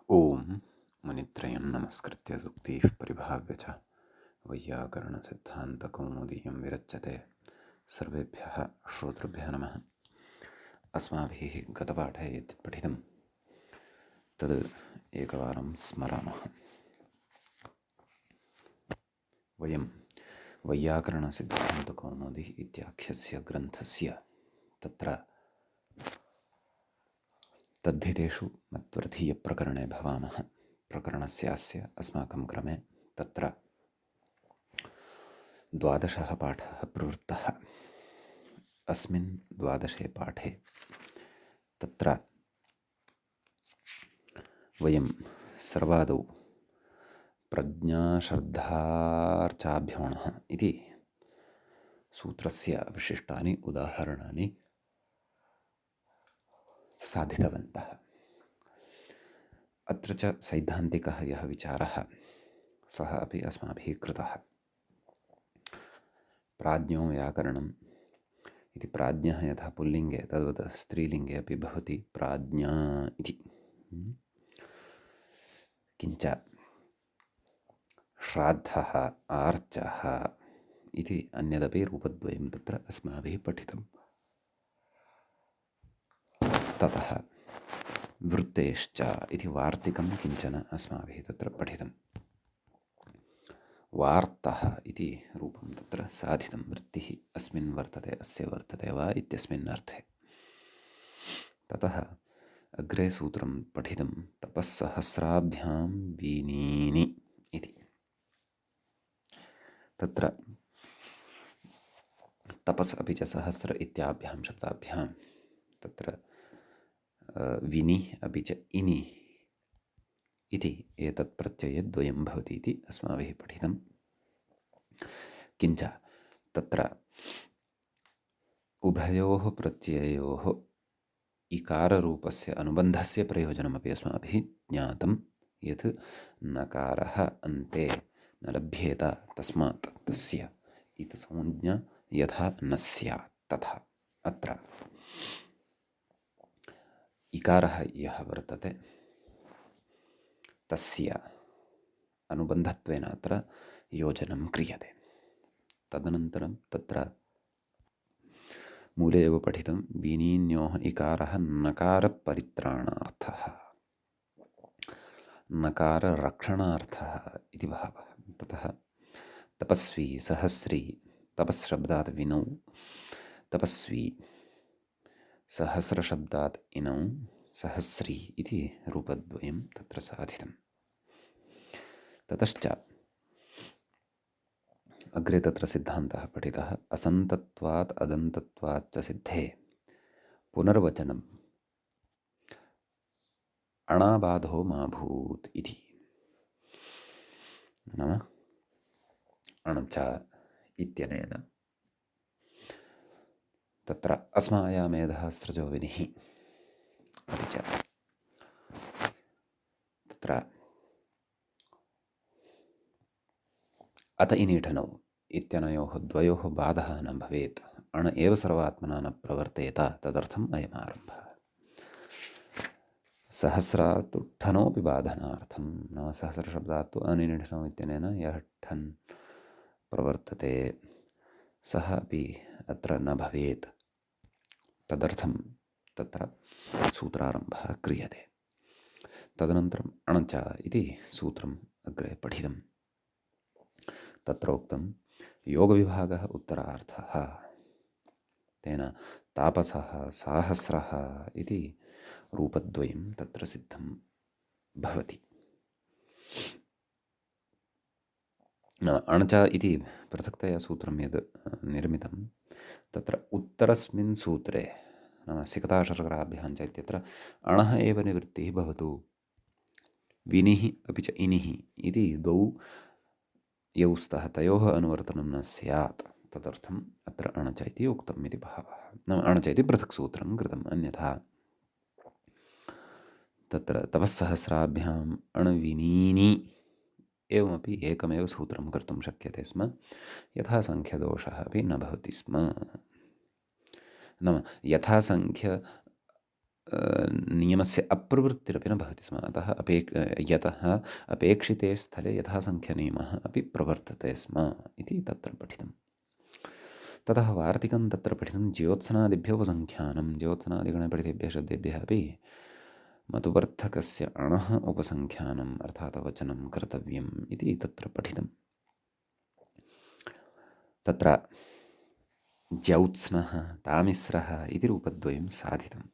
ॐ मुनित्रयं नमस्कृत्य सूक्तिः परिभाव्य च वैयाकरणसिद्धान्तकौमुदीयं विरच्यते। सर्वेभ्यः श्रोतृभ्यः नमः। अस्माभिः गतपाठे यत् पठितं तद् एकवारं स्मरामः। वयं वैयाकरणसिद्धान्तकौमुदी इत्याख्यस्य ग्रन्थस्य तत्र तद्धितेषु मत्वर्थीयप्रकरणे भवामः। प्रकरणस्यास्य अस्माकं क्रमे तत्र 12 पाठः प्रवृत्तः। अस्मिन् 12 पाठे तत्र वयं सर्वादौ प्रज्ञाश्रद्धार्चाभ्योणः इति सूत्रस्य विशिष्टानि उदाहरणानि साधितवन्तः। अत्र च सैद्धान्तिकः यः विचारः सः अपि अस्माभिः कृतः। प्राज्ञो व्याकरणम् इति प्राज्ञः यथा पुल्लिङ्गे तद्वत् स्त्रीलिङ्गे अपि भवति प्राज्ञा इति। किञ्च श्राद्धः आर्चः इति अन्यदपि रूपद्वयं तत्र अस्माभिः पठितं। ततः वृत्तेश्च इति वार्तिकं किञ्चन अस्माभिः तत्र पठितं। वार्तः इति रूपं तत्र साधितं। वृत्तिः अस्मिन् वर्तते, अस्य वर्तते वा इत्यस्मिन् अर्थे। ततः अग्रे सूत्रं पठितं तपःसहस्राभ्यां वीनीनि इति। तत्र तपस् अपि च सहस्र इत्याभ्यां शब्दाभ्यां तत्र विनि अपि च इनि इति एतत् प्रत्ययद्वयं भवति इति अस्माभिः पठितं। किञ्च तत्र उभयोः प्रत्यययोः इकाररूपस्य अनुबन्धस्य प्रयोजनमपि अस्माभिः ज्ञातं। यत् नकारः अन्ते न लभ्येत तस्मात् तस्य इतसंज्ञा यथा न स्यात् तथा अत्र इकारः यः वर्तते तस्य अनुबन्धत्वेन अत्र योजनं क्रियते। तदनन्तरं तत्र मूले एव पठितं विनीन्योः इकारः नकारपरित्राणार्थः नकाररक्षणार्थः इति भावः। ततः तपस्वी सहस्री तपःशब्दात् विनौ तपस्वी सहस्रशब्दात् इनौ सहस्री इति रूपद्वयं तत्र साधितं। ततश्च अग्रे तत्र सिद्धान्तः पठितः असन्तत्वात् अदन्तत्वात् च सिद्धे पुनर्वचनम् अणाबाधो मा भूत् इति। नाम अणच इत्यनेन तत्र अस्मायामेधः स्रजो विनिः अपि च तत्र अत इनीठनौ इत्यनयोः द्वयोः बाधः न भवेत्। अण एव सर्वात्मना न प्रवर्तेत तदर्थम् अयमारम्भः। सहस्रात् ठनोपि बाधनार्थं नाम सहस्रशब्दात् तु अनिनिठनौ इत्यनेन यः ठन् प्रवर्तते सः अपि अत्र न भवेत् तदर्थं तत्र सूत्रारम्भः क्रियते। तदनन्तरम् अणच इति सूत्रम् अग्रे पठितं। तत्र उक्तं योगविभागः उत्तरार्थः तेन तापसः साहस्रः इति रूपद्वयं तत्र सिद्धं भवति। अणच इति पृथक्तया सूत्रं यद् निर्मितं तत्र उत्तरस्मिन् सूत्रे नाम सिकताशर्कराभ्यां च इत्यत्र अणः एव निवृत्तिः भवतु विनिः अपि च इनिः इति द्वौ यौ स्तः तयोः अनुवर्तनं न स्यात् तदर्थम् अत्र अणच इति उक्तम् इति भावः। नाम अणच इति पृथक् सूत्रं कृतम्। अन्यथा तत्र तपःसहस्राभ्याम् अणविनीनि एवमपि एकमेव सूत्रं कर्तुं शक्यते स्म। यथा सङ्ख्यदोषः अपि न भवति स्म। नाम यथा सङ्ख्य नियमस्य अप्रवृत्तिरपि न भवति स्म। अतः यतः अपेक्षिते स्थले यथासङ्ख्यनियमः अपि प्रवर्तते स्म इति तत्र पठितम्। ततः वार्तिकं तत्र पठितं ज्योत्सनादिभ्यो उपसङ्ख्यानं। ज्योत्सनादिगणे पठितेभ्यः शब्देभ्यः अपि मतुवर्थकस्य अणः उपसङ्ख्यानम् अर्थात् वचनं कर्तव्यम् इति तत्र पठितम्। तत्र ज्यौत्स्नः तामिस्रः इति रूपद्वयं साधितम्।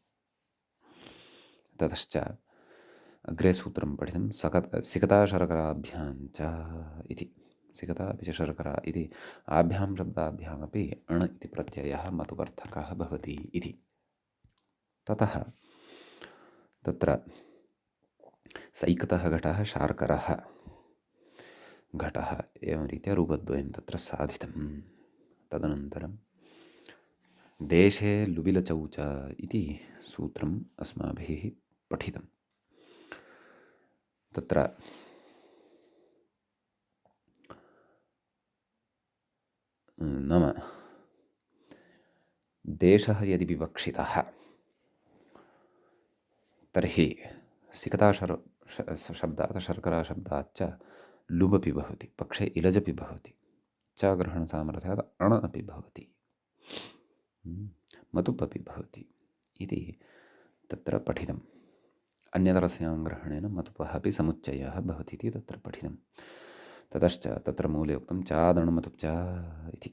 ततश्च अग्रे सूत्रं पठितं सिकता शर्कराभ्यां च इति। सिकता अपि च शर्करा इति आभ्यां शब्दाभ्यामपि अण् इति प्रत्ययः मतुवर्थकः भवति इति। ततः तत्र सैकतः घटः शार्करः घटः एवं रीत्या रूपद्वयं तत्र साधितं। तदनन्तरं देशे लुबिलचौ च इति सूत्रम् अस्माभिः पठितं। तत्र नाम देशः यदि विवक्षितः तर्हि सिकता शब्दात् शर्करा शब्दाच्च लुबपि भवति, पक्षे इलजपि भवति, च ग्रहणसामर्थ्यात् अण अपि भवति, मतुप् अपि भवति इति तत्र पठितम्। अन्यतरस्यां ग्रहणेन मतुपः अपि समुच्चयः भवति इति तत्र पठितं। ततश्च तत्र मूले उक्तं चादणमतुप् च इति।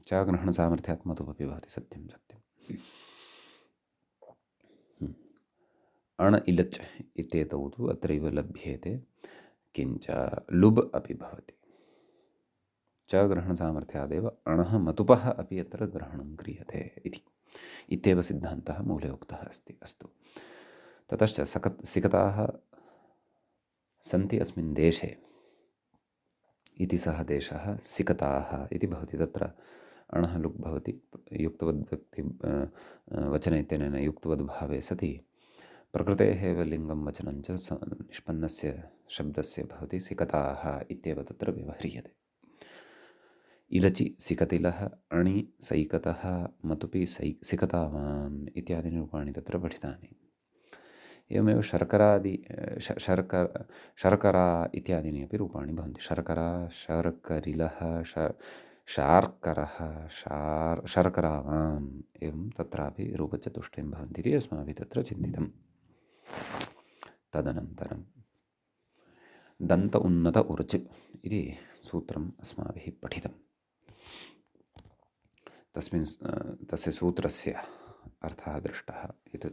च ग्रहणसामर्थ्यात् मतुपपि भवति, सत्यं सत्यम्। अण इलच् इत्येतौ तु अत्रैव लभ्येते, किञ्च लुब् अपि भवति। च ग्रहणसामर्थ्यादेव अणः मतुपः अपि अत्र ग्रहणं क्रियते इति इत्येव सिद्धान्तः मूले उक्तः अस्ति। अस्तु, ततश्च सिकताः सन्ति अस्मिन् देशे इति सः देशः सिकताः इति भवति। तत्र अणः लुक् भवति, युक्तवद्व्यक्ति वचन इत्यनेन युक्तवद्भावे सति प्रकृतेः एव लिङ्गं वचनं च निष्पन्नस्य शब्दस्य भवति सिकताः इत्येव तत्र व्यवह्रियते। इलचि सिकतिलः, अणि सैकतः, मतुपि सिकतावान् इत्यादीनि रूपाणि तत्र पठितानि। एवमेव शर्करा इत्यादीनि अपि रूपाणि भवन्ति। शर्करा, शर्करिलः, शार्करः, शर्करावान् एवं तत्रापि रूपचतुष्टयं भवन्ति इति अस्माभिः तत्र चिन्तितम्। तदनन्तरं दन्त उन्नत उर्च् इति सूत्रम् अस्माभिः पठितं। तस्य सूत्रस्य अर्थः दृष्टः। यत्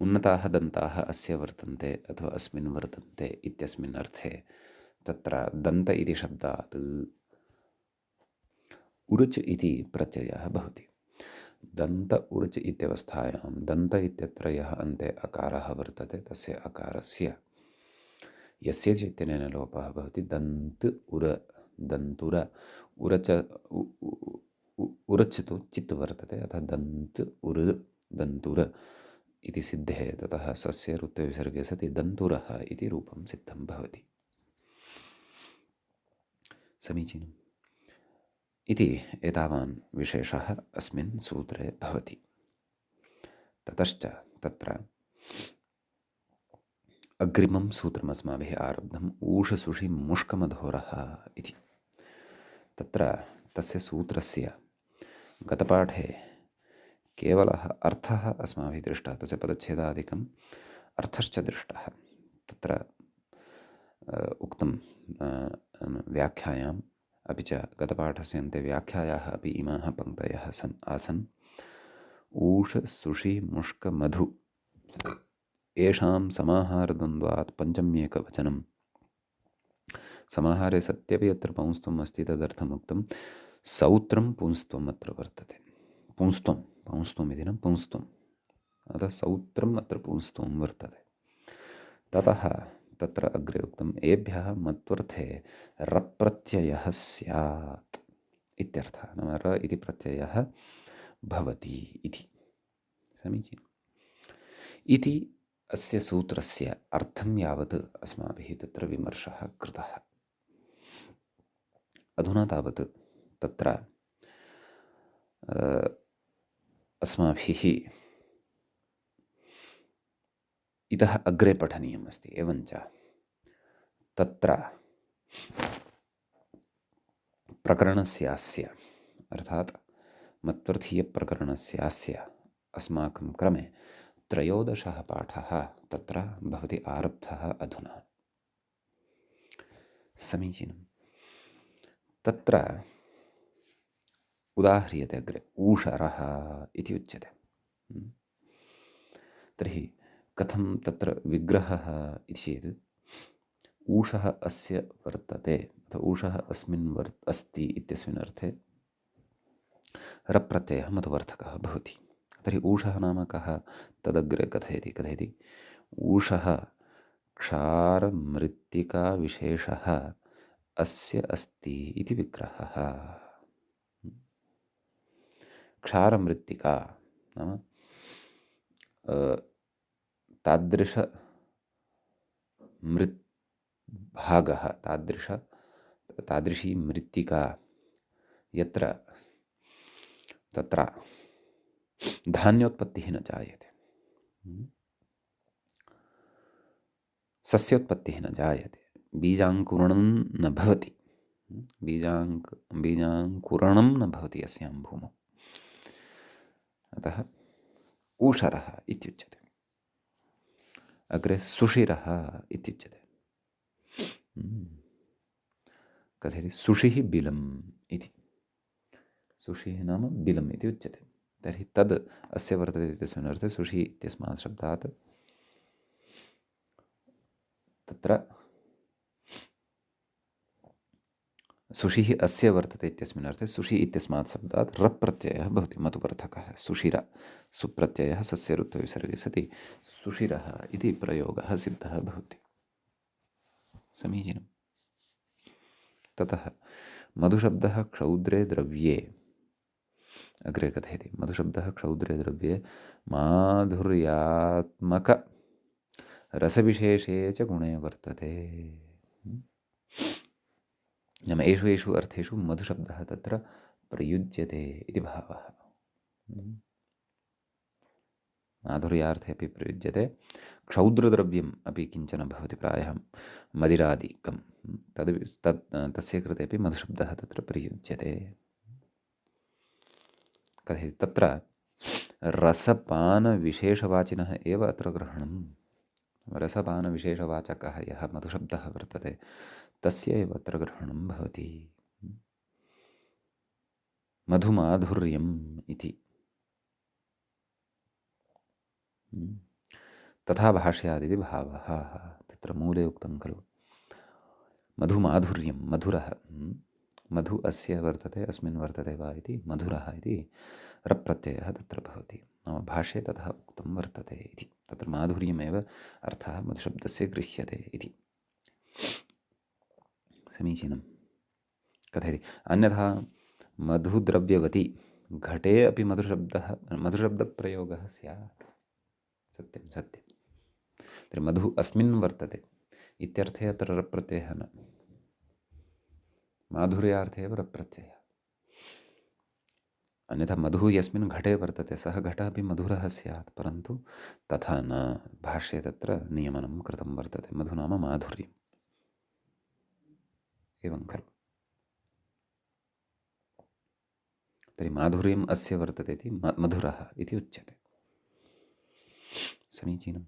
उन्नताः दन्ताः अस्य वर्तन्ते अथवा अस्मिन् वर्तन्ते इत्यस्मिन् अर्थे तत्र दन्त इति शब्दात् उरुच् इति प्रत्ययः भवति। दन्त उरुच् इत्यवस्थायां दन्त इत्यत्र यः अन्ते अकारः वर्तते तस्य अकारस्य यस्य च इत्यनेन लोपः भवति। दन्त उर, दन्तुर, उरच उरच् तु चित् वर्तते, अतः दन्त उर दन्तुर इति सिद्धे। ततः सस्य ऋत्वविसर्गे सति दन्तुरः इति रूपं सिद्धं भवति। समीचीनम् इति एतावान् विशेषः अस्मिन् सूत्रे भवति। ततश्च तत्र अग्रिमं सूत्रम् अस्माभिः आरब्धम् ऊषसुषि मुष्कमधोरः इति। तत्र तस्य सूत्रस्य गतपाठे केवलः अर्थः अस्माभिः दृष्टः, तस्य पदच्छेदादिकम् अर्थश्च दृष्टः। तत्र उक्तं व्याख्यायाम्, अपि च गतपाठस्य अन्ते व्याख्यायाः अपि इमाः पङ्क्तयः आसन्। ऊष सुषि मुष्क मधु येषां समाहारद्वन्द्वात् पञ्चम्येकवचनं। समाहारे सत्यपि अत्र पुंस्त्वम् अस्ति, तदर्थम् उक्तं सौत्रं पुंस्त्वम् अत्र वर्तते। पुंस्त्वम् इति न पुंस्त्वम्, अतः सौत्रम् अत्र पुंस्त्वं वर्तते। ततः तत्र अग्रे उक्तम् एभ्यः मत्वर्थे रप्रत्ययः स्यात् इत्यर्थः। नाम र इति प्रत्ययः भवति इति। समीचीनम् इति अस्य सूत्रस्य अर्थं यावत् अस्माभिः तत्र विमर्शः कृतः। अधुना तावत् तत्र अस्माभिः इतः अग्रे पठनीयम् अस्ति। एवञ्च तत्र प्रकरणस्यास्य अर्थात् मत्वर्थीयप्रकरणस्यास्य अस्माकं क्रमे 13 पाठः तत्र भवति आरब्धः अधुना। समीचीनं। तत्र उदाह्रियते अग्रे ऊषरः इति उच्यते। तर्हि कथं तत्र विग्रहः इति चेत् ऊषः अस्य वर्तते अथवा ऊषः अस्मिन् अस्ति इत्यस्मिन् अर्थे रप्रत्ययः मधुवर्थकः भवति। तर्हि ऊषः नाम कः तदग्रे कथयति ऊषः क्षारमृत्तिकाविशेषः अस्य अस्ति इति विग्रहः। क्षारमृत्तिका नाम भागः तादृशी मृत्तिका यत्र तत्र धान्योत्पत्तिः न जायते, सस्योत्पत्तिः न जायते, बीजाङ्कुरणं न भवति, बीजाङ्कुरणं न भवति अस्यां भूमौ। अतः ऊषरः इत्युच्यते। अग्रे सुषिरः इत्युच्यते। कथयति सुषिः बिलम् इति। सुषिः नाम बिलम् इति उच्यते। तर्हि तद् अस्य वर्तते इत्यस्मिन् अर्थे सुषिः इत्यस्मात् शब्दात् तत्र सुषिः अस्य वर्तते इत्यस्मिन् अर्थे सुषिः इत्यस्मात् शब्दात् रप्रत्ययः भवति मतुपर्थकः। सुषिर सुप्रत्ययः सस्य ऋत्वविसर्गे सति सुषिरः इति प्रयोगः सिद्धः भवति। समीचीनं। ततः मधुशब्दः क्षौद्रे द्रव्ये अग्रे कथयति मधुशब्दः क्षौद्रे द्रव्ये माधुर्यात्मक रसविशेषे च गुणे वर्तते। नाम एषु अर्थेषु मधुशब्दः तत्र प्रयुज्यते इति भावः। माधुर्यार्थे अपि प्रयुज्यते, क्षौद्रद्रव्यम् अपि किञ्चन भवति प्रायः मदिरादिकं तस्य कृते अपि मधुशब्दः तत्र प्रयुज्यते। कथयति तत्र रसपानविशेषवाचिनः एव अत्र ग्रहणं। रसपानविशेषवाचकः यः मधुशब्दः वर्तते तस्य एव अत्र ग्रहणं भवति। मधुमाधुर्यम् इति तथा भाष्यादिति भावः तत्र मूले उक्तं खलु। मधुमाधुर्यं मधुरः मधु अस्य वर्तते अस्मिन् वर्तते वा इति मधुरः इति रप्रत्ययः तत्र भवति। नाम भाष्ये तथा उक्तं वर्तते इति। तत्र माधुर्यमेव अर्थः मधुशब्दस्य गृह्यते इति। समीचीनं। कथयति अन्यथा मधुद्रव्यवती घटे अपि मधुशब्दप्रयोगः स्यात्। सत्यं सत्यं। तर्हि मधु अस्मिन् वर्तते इत्यर्थे अत्र रप्रत्ययः न, माधुर्यार्थे एव रप्रत्ययः। अन्यथा मधुः यस्मिन् घटे वर्तते सः घटः अपि मधुरः स्यात्, परन्तु तथा न। भाष्ये तत्र नियमनं कृतं वर्तते मधु नाम माधुर्यम् एवं खलु। तर्हि माधुर्यम् अस्य वर्तते इति मधुरः इति उच्यते। समीचीनं।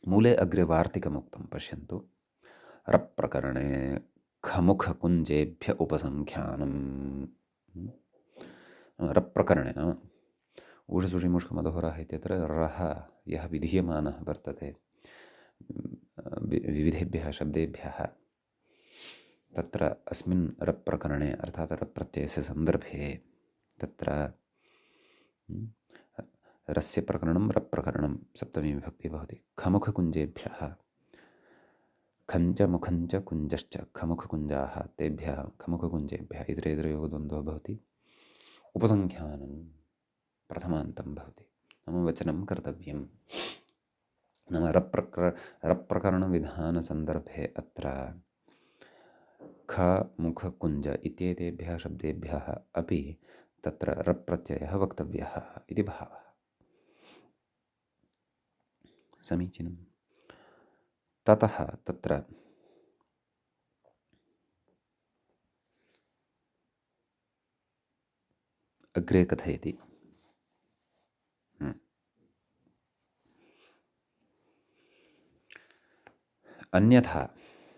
मूले अग्रे वार्तिकमुक्तं पश्यन्तु। रप्रकरणे खमुखकुञ्जेभ्य उपसङ्ख्यानम्। रप्रकरणे नाम ऊषसुषिमुष्कमधोरः इत्यत्र रः यः विधीयमानः वर्तते विविधेभ्यः शब्देभ्यः तत्र अस्मिन् रप्रकरणे अर्थात् रप्रत्ययस्य सन्दर्भे तत्र रस्य प्रकरणं रप्रकरणं सप्तमी विभक्तिः भवति। खमुखकुञ्जेभ्यः खञ्चमुखञ्च कुञ्जश्च खमुखकुञ्जाः तेभ्यः खमुखकुञ्जेभ्यः इतरेतरयोगद्वन्द्वो भवति। उपसङ्ख्यानं प्रथमान्तं भवति। नाम वचनं कर्तव्यं। नाम रप्रकरणविधानसन्दर्भे अत्र खमुखकुञ्ज इत्येतेभ्यः शब्देभ्यः अपि तत्र रप्रत्ययः वक्तव्यः इति भावः। समीचीनं। ततः तत्र अग्रे कथयति। अन्यथा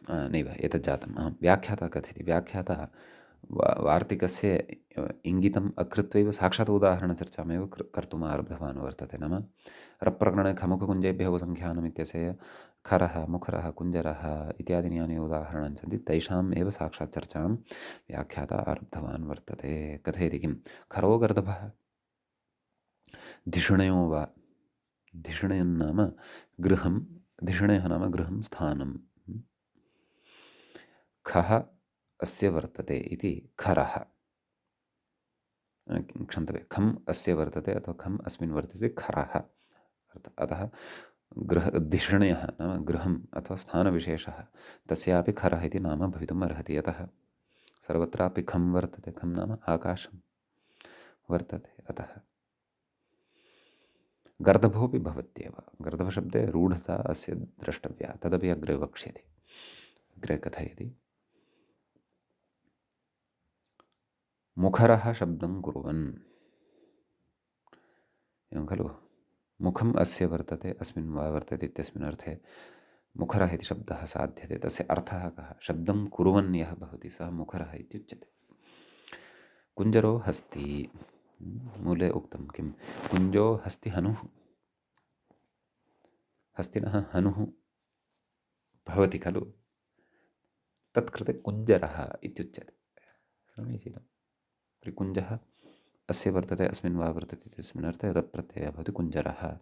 नैव एतत् जातं। व्याख्याता कथयति। व्याख्याता वार्तिकस्य इङ्गितम् अकृत्वैव साक्षात् उदाहरणचर्चामेव कर्तुम् आरब्धवान् वर्तते। नाम रप्रकरणे खमुखकुञ्जेभ्यः उपसङ्ख्यानम् इत्यस्य खरः, मुखरः, कुञ्जरः इत्यादीनि यानि उदाहरणानि सन्ति तैषाम् एव साक्षात् चर्चां व्याख्याता आरब्धवान् वर्तते। कथयति किं? खरो गर्दभः धिषणयो वा। धिषणयन् नाम गृहं, धिषणयः नाम गृहं, स्थानं। खः अस्य वर्तते इति खरः, क्षन्तव्यं, खम् अस्य वर्तते अथवा खम् अस्मिन् वर्तते खरः। अतः धिषणयः नाम गृहम् अथवा स्थानविशेषः, तस्यापि खरः इति नाम भवितुम् अर्हति। यतः सर्वत्रापि खं वर्तते। खं नाम आकाशं वर्तते। अतः गर्दभोऽपि भवत्येव। गर्दभशब्दे रूढता अस्य द्रष्टव्या, तदपि अग्रे वक्ष्यति। अग्रे कथयति। मुखरः शब्दं कुर्वन्, एवं खलु। मुखम् अस्य वर्तते, अस्मिन् वा वर्तते इत्यस्मिन् अर्थे मुखरः इति शब्दः साध्यते। तस्य अर्थः कः? शब्दं कुर्वन् यः भवति सः मुखरः इत्युच्यते। कुञ्जरो हस्ति, मूले उक्तं किं? कुञ्जो हस्ति हनुः। हस्तिनः हनुः भवति खलु, तत्कृते कुञ्जरः इत्युच्यते। समीचीनं। कुञ्जः अस्य वर्तते, अस्मिन् वा वर्तते इत्यस्मिन् अर्थे रप्रत्ययः भवति कुञ्जरः।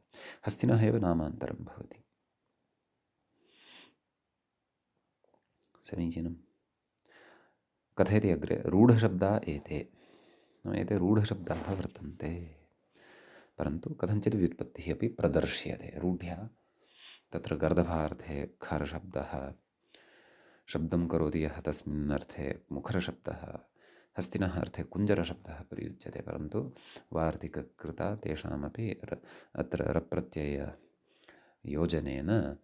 हस्तिनः एव नामान्तरं भवति। समीचीनं। कथयति अग्रे। रूढशब्दा एते, एते रूढशब्दाः वर्तन्ते, परन्तु कथञ्चित् व्युत्पत्तिः अपि प्रदर्श्यते रूढ्या। तत्र गर्दभार्थे खरशब्दः, शब्दं करोति यः तस्मिन् अर्थे मुखरशब्दः, हस्तिनः अर्थे कुञ्जरशब्दः प्रयुज्यते। परन्तु वार्तिककृता तेषामपि अत्र रप्रत्यययोजनेन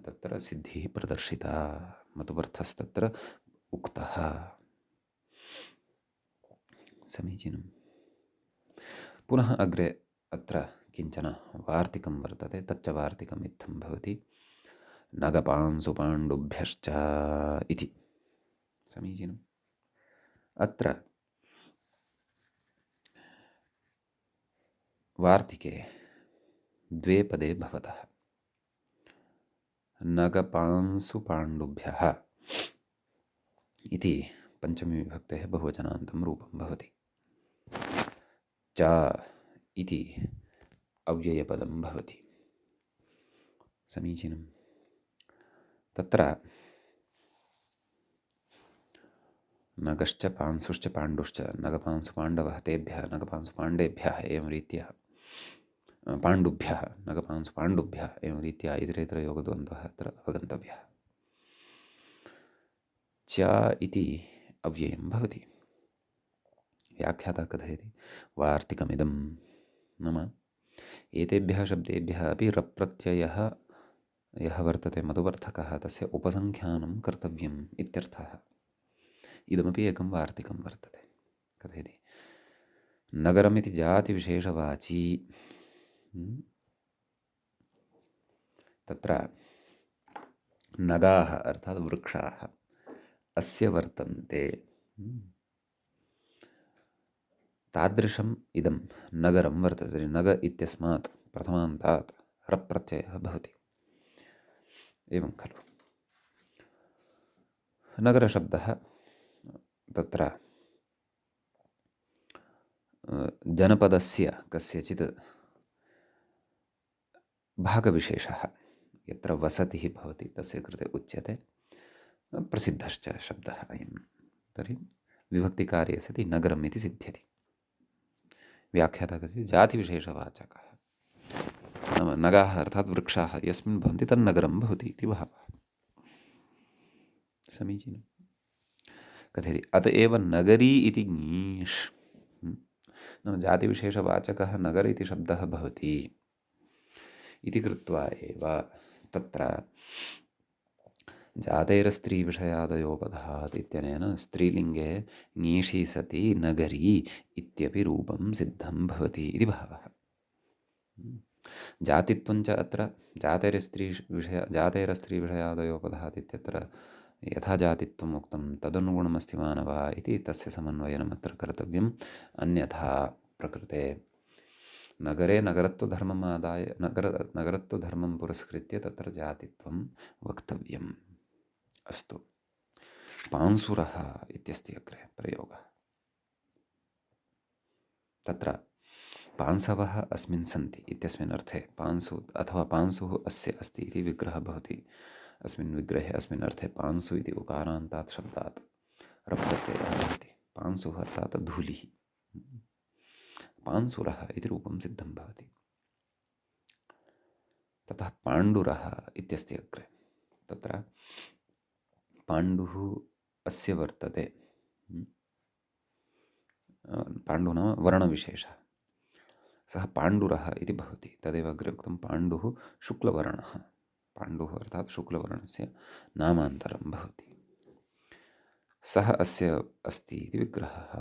तत्र सिद्धिः प्रदर्शिता, मतुवर्थस्तत्र उक्तः। समीचीनं। पुनः अग्रे अत्र किञ्चन वार्तिकं वर्तते। तच्च वार्तिकम् इत्थं भवति। नगपांसुपाण्डुभ्यश्च इति। समीचीनम्। अत्र वार्तिके द्वे पदे भवतः नगपांसुपाण्डुभ्यः इति पञ्चमी विभक्तेः बहुवचनान्तं रूपं भवति। च इति अव्ययपदं भवति। समीचीनं। तत्र नगश्च पांसुश्च पाण्डुश्च, नगपांसुपाण्डवः तेभ्यः, नगपांसुपाण्डेभ्यः एवं रीत्या, पाण्डुभ्यः, नगपांसुपाण्डुभ्यः एवं रीत्या इतरेतरयोगद्वन्द्वः अत्र अवगन्तव्यः। च इति अव्ययं भवति। व्याख्याता कथयति। वार्तिकमिदं नाम एतेभ्यः शब्देभ्यः अपि रप्रत्ययः यः वर्तते मधुवर्थकः तस्य उपसङ्ख्यानं कर्तव्यम् इत्यर्थः। इदमपि एकं वार्तिकं वर्तते। कथयति। नगरमिति जातिविशेषवाची, तत्र नगाः अर्थात् वृक्षाः अस्य वर्तन्ते, तादृशम् इदं नगरं वर्तते। नग इत्यस्मात् प्रथमान्तात् रप्रत्ययः भवति। एवं खलु। नगरशब्दः तत्र जनपदस्य कस्यचित् भागविशेषः यत्र वसतिः भवति तस्य कृते उच्यते। प्रसिद्धश्च शब्दः अयं। तर्हि विभक्तिकार्ये सति नगरम् इति सिद्ध्यति। व्याख्याता कथयति जातिविशेषवाचकः, नाम नगाः अर्थात् वृक्षाः यस्मिन् भवन्ति तन्नगरं भवति इति भावः। समीचीनं। कथयति। अत एव नगरी इति ङीष्, नाम जातिविशेषवाचकः नगर इति शब्दः भवति इति कृत्वा एव तत्र जातेरस्त्रीविषयादयोपधात् इत्यनेन स्त्रीलिङ्गे ङीषि सति नगरी इत्यपि रूपं सिद्धं भवति इति भावः। जातित्वञ्च अत्र जातेरस्त्रीविषयादयोपधात् इत्यत्र यथा जातित्वम् उक्तं तदनुगुणमस्ति वा न वा इति तस्य समन्वयनमत्र कर्तव्यम्। अन्यथा प्रकृते नगरे नगरत्वधर्मम् आदाय नगरत्वधर्मं पुरस्कृत्य तत्र जातित्वं वक्तव्यम्। अस्तु, पांसुरः इत्यस्ति अग्रे प्रयोगः। तत्र पांसवः अस्मिन् सन्ति इत्यस्मिन् अर्थे पांसु अथवा पांसुः अस्य अस्ति इति विग्रहः भवति। अस्मिन् विग्रहे अस्मिन् अर्थे पांसु इति उकारान्तात् शब्दात् रप्रत्ययः भवति। पांसुः अर्थात् धूलिः, पांसुरः इति रूपं सिद्धं भवति। ततः पाण्डुरः इत्यस्ति अग्रे। तत्र पाण्डुः अस्य वर्तते। पाण्डुः नाम वर्णविशेषः, सः पाण्डुरः इति भवति। तदेव अग्रे उक्तं, पाण्डुः शुक्लवर्णः। पाण्डुः अर्थात् शुक्लवर्णस्य नामान्तरं भवति। सः अस्य अस्ति इति विग्रहः।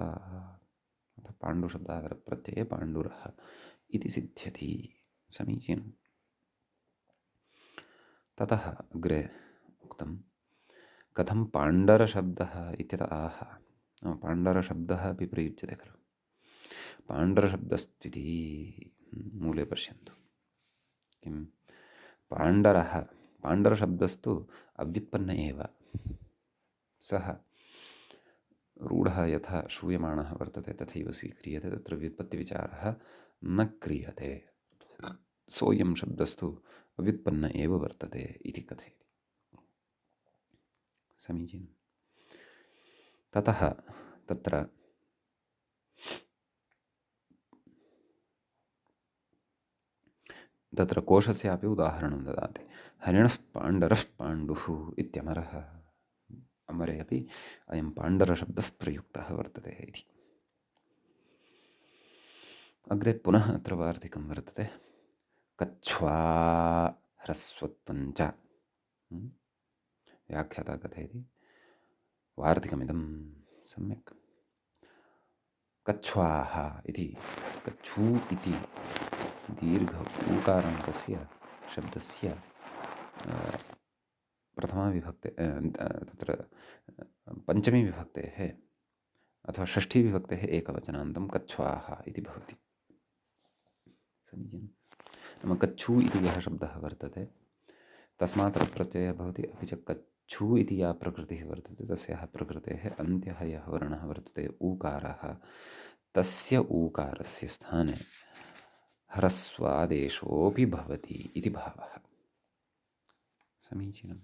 अतः पाण्डुशब्दात् प्रत्यये पाण्डुरः इति सिद्ध्यति। समीचीनं। ततः अग्रे उक्तं, कथं पाण्डरशब्दः इत्यतः आह। पाण्डरशब्दः अपि प्रयुज्यते खलु। पाण्डरशब्दस्त्विति मूले पश्यन्तु किं पाण्डरः, पाण्डरशब्दस्तु अव्युत्पन्न एव। सः रूढः यथा श्रूयमाणः वर्तते तथैव स्वीक्रियते, तत्र व्युत्पत्तिविचारः न क्रियते। सोऽयं शब्दस्तु अव्युत्पन्न एव वर्तते इति कथयति। समीचीनं। ततः तत्र कोशस्यापि उदाहरणं ददाति। हरिणः पाण्डरः पाण्डुः इत्यमरः। अमरे अपि अयं पाण्डरशब्दः प्रयुक्तः वर्तते इति। अग्रे पुनः अत्र वार्तिकं वर्तते, कच्छ्वा ह्रस्वत्वञ्च। व्याख्याता कथयति, वार्तिकमिदं सम्यक्। कच्छ्वाः इति, कच्छू इति दीर्घ ऊकारान्तस्य शब्दस्य प्रथमा विभक्ते तत्र पञ्चमी विभक्तेः अथवा षष्ठी विभक्तेः एकवचनान्तं कच्छ्वाः इति भवति। समीचीनं। नाम कच्छू इति यः शब्दः वर्तते तस्मात् प्रत्ययः भवति। अपि च कच्छू इति या प्रकृतिः वर्तते तस्याः प्रकृतेः अन्त्यः यः वर्णः वर्तते ऊकारः, तस्य ऊकारस्य स्थाने ह्रस्वादेशोऽपि भवति इति भावः। समीचीनं।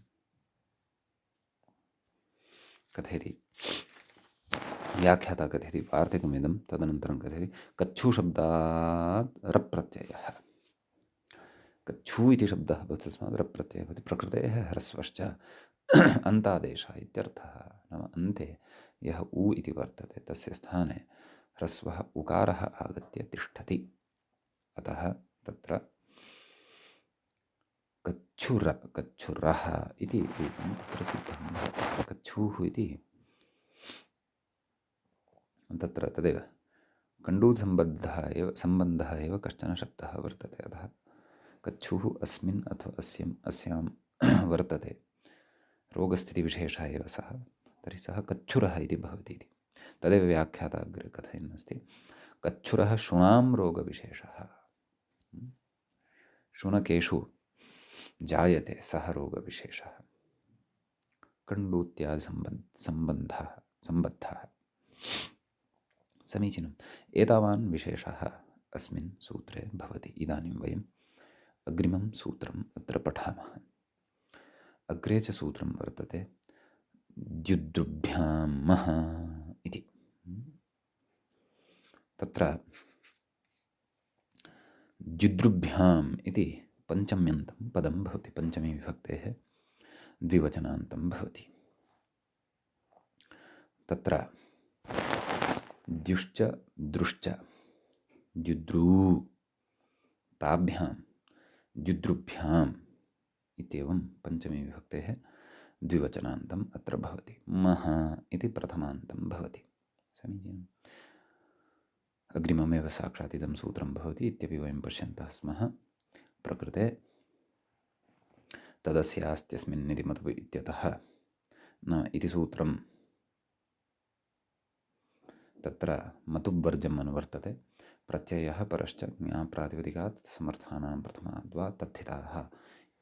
कथयति, व्याख्याता कथयति वार्तिकमिदं, तदनन्तरं कथयति, कच्छूशब्दात् रप्रत्ययः। कच्छू इति शब्दः भवति, तस्मात् रप्रत्ययः भवति। प्रकृतेः ह्रस्वश्च अन्तादेशः इत्यर्थः। नाम अन्ते यः उ इति वर्तते तस्य स्थाने ह्रस्वः उकारः आगत्य तिष्ठति। अतः तत्र कच्छुरः इति रूपं तत्र सिद्धं भवति। कच्छूः इति तत्र तदेव कण्डूसम्बन्धः एव कश्चन शब्दः वर्तते। अतः कच्छुः अस्मिन् अथवा अस्यां वर्तते, रोगस्थितिविशेषः एव सः, तर्हि सः कच्छुरः इति भवति इति। तदेव व्याख्याता अग्रे कथयन् अस्ति, कच्छुरः शुणां रोगविशेषः। शुनकेषु जायते सः रोगविशेषः, कण्डूत्यादि सम्बद्धः। समीचीनम्। एतावान् विशेषः अस्मिन् सूत्रे भवति। इदानीं वयम् अग्रिमं सूत्रम् अत्र पठामः। अग्रे च सूत्रं वर्तते द्युद्रुभ्यां मः इति। तत्र द्युद्रुभ्याम् इति पञ्चम्यन्तं पदं भवति। पञ्चमी विभक्तेः द्विवचनान्तं भवति। तत्र द्युश्च दृश्च द्युद्रू ताभ्यां द्युद्रुभ्याम् इत्येवं पञ्चमी विभक्तेः द्विवचनान्तम् अत्र भवति। मः इति प्रथमान्तं भवति। समीचीनम्। अग्रिममेव साक्षात् इदं सूत्रं भवति इत्यपि वयं पश्यन्तः स्मः। प्रकृते तदस्यास्त्यस्मिन् इति मतुब् इत्यतः न इति सूत्रं तत्र मतुब्वर्जम् अनुवर्तते। प्रत्ययः परश्च ज्ञाप्रातिपदिकात् समर्थानां प्रथमाद् वा तद्धिताः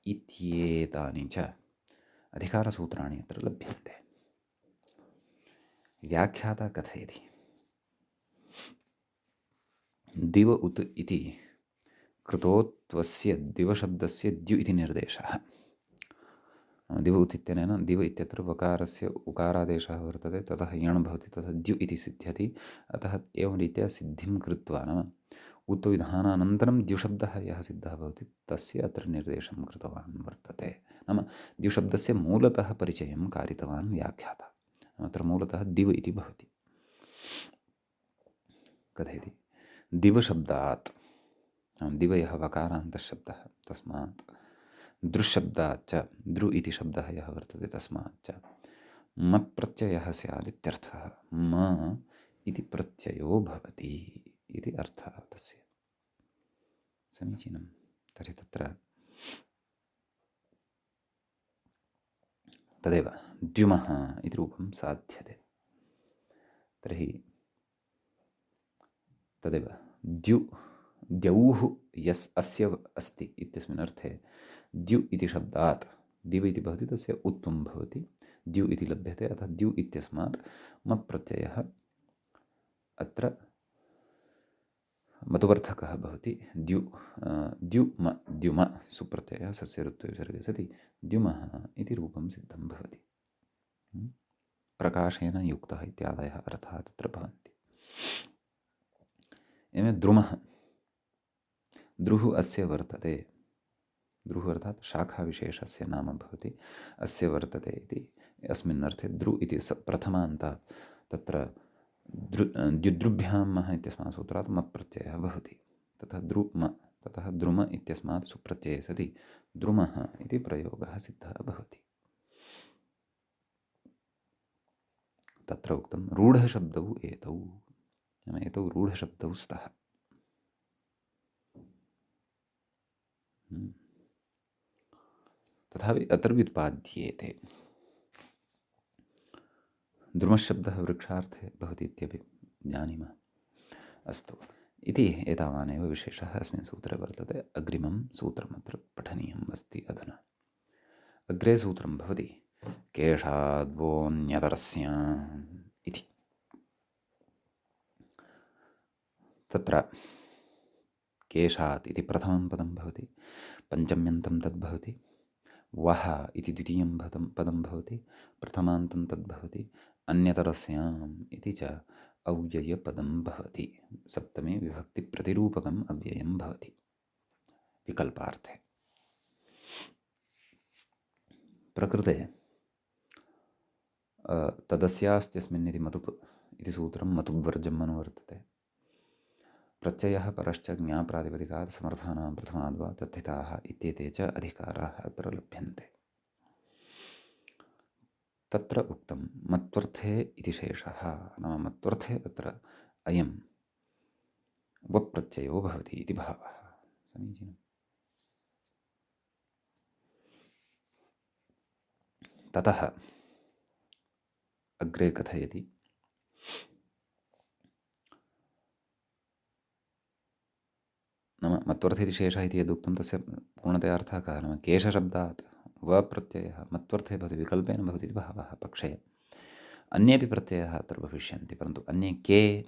इत्येतानि च अधिकारसूत्राणि अत्र लभ्यन्ते। व्याख्याता कथयति दिव उत् इति कृतोत्वस्य दिवशब्दस्य द्यु इति निर्देशः। दिव उत् इत्यनेन दिव इत्यत्र वकारस्य उकारादेशः वर्तते, ततः यण् भवति, ततः द्यु इति सिद्ध्यति। अतः एवं रीत्या सिद्धिं कृत्वा नाम उत् विधानानन्तरं द्युशब्दः यः सिद्धः भवति तस्य अत्र निर्देशं कृतवान् वर्तते। नाम द्युशब्दस्य मूलतः परिचयं कारितवान् व्याख्याता। अत्र मूलतः दिव इति भवति। कथयति दिवशब्दात्, दिव यः वकारान्तः शब्दः तस्मात्, दृशब्दाच्च दृ इति शब्दः यः वर्तते तस्माच्च मत् प्रत्ययः स्यादित्यर्थः। म इति प्रत्ययो भवति इति अर्थः तस्य। समीचीनं। तर्हि तत्र तदेव द्युमः इति रूपं साध्यते। तर्हि तदेव द्यौः यस् अस्य अस्ति इत्यस्मिन् अर्थे द्यु इति शब्दात् दिव इति भवति, तस्य उत्वं भवति, द्यु इति लभ्यते। अतः द्यु इत्यस्मात् मप् प्रत्ययः अत्र मतुवर्थकः भवति। द्युम सुप्रत्ययः सस्य ऋत्वे विसर्गे सति द्युमः इति रूपं सिद्धं भवति। प्रकाशेन युक्तः इत्यादयः अर्थाः तत्र भवन्ति। एवं द्रुमः, द्रुः अस्य वर्तते, द्रुः अर्थात् शाखाविशेषस्य नाम भवति, अस्य वर्तते इति अस्मिन् अर्थे द्रु इति प्रथमान्तात् तत्र द्युद्रुभ्यां मः इत्यस्मात् सूत्रात् मप् प्रत्ययः भवति। ततः द्रुम इत्यस्मात् सुप्रत्यये सति द्रुमः इति प्रयोगः सिद्धः भवति। तत्र उक्तं रूढशब्दौ एतौ, नाम एतौ रूढशब्दौ स्तः। तथापि अत्र व्युत्पाद्येते। द्रुमशब्दः वृक्षार्थे भवति इत्यपि जानीमः। अस्तु, इति एतावानेव विशेषः अस्मिन् सूत्रे वर्तते। अग्रिमं सूत्रमत्र पठनीयम् अस्ति अधुना। अग्रे सूत्रं भवति केशाद्वोऽन्यतरस्याम् इति। तत्र केशात् इति प्रथमं पदं भवति, पञ्चम्यन्तं तद्भवति, वः इति द्वितीयं पदं भवति, प्रथमान्तं तद्भवति, अन्यतरस्याम् इति च अव्ययपदं भवति। सप्तमे विभक्तिप्रतिरूपकम् अव्ययं भवति विकल्पार्थे। प्रकृते तदस्यास्त्यस्मिन् इति मतुप् इति सूत्रं मतुब्वर्जम् अनुवर्तते। प्रत्ययः परश्च ज्ञाप्रातिपदिकात् समर्थानां प्रथमाद् वा तद्धिताः इत्येते च अधिकाराः अत्र लभ्यन्ते। तत्र उक्तं मत्वर्थे इति शेषः, नाम मत्वर्थे अत्र अयं वप्रत्ययो भवति इति भावः। समीचीनम्। ततः अग्रे कथयति नाम मत्वर्थे इति शेषः इति यदुक्तं तस्य पूर्णतया अर्थः कः, नाम केशशब्दात् वप्रत्ययः मत्वर्थे भवति, विकल्पेन भवति इति भावः पक्षे। अन्येपि प्रत्ययाः अत्र भविष्यन्ति, परन्तु अन्ये के,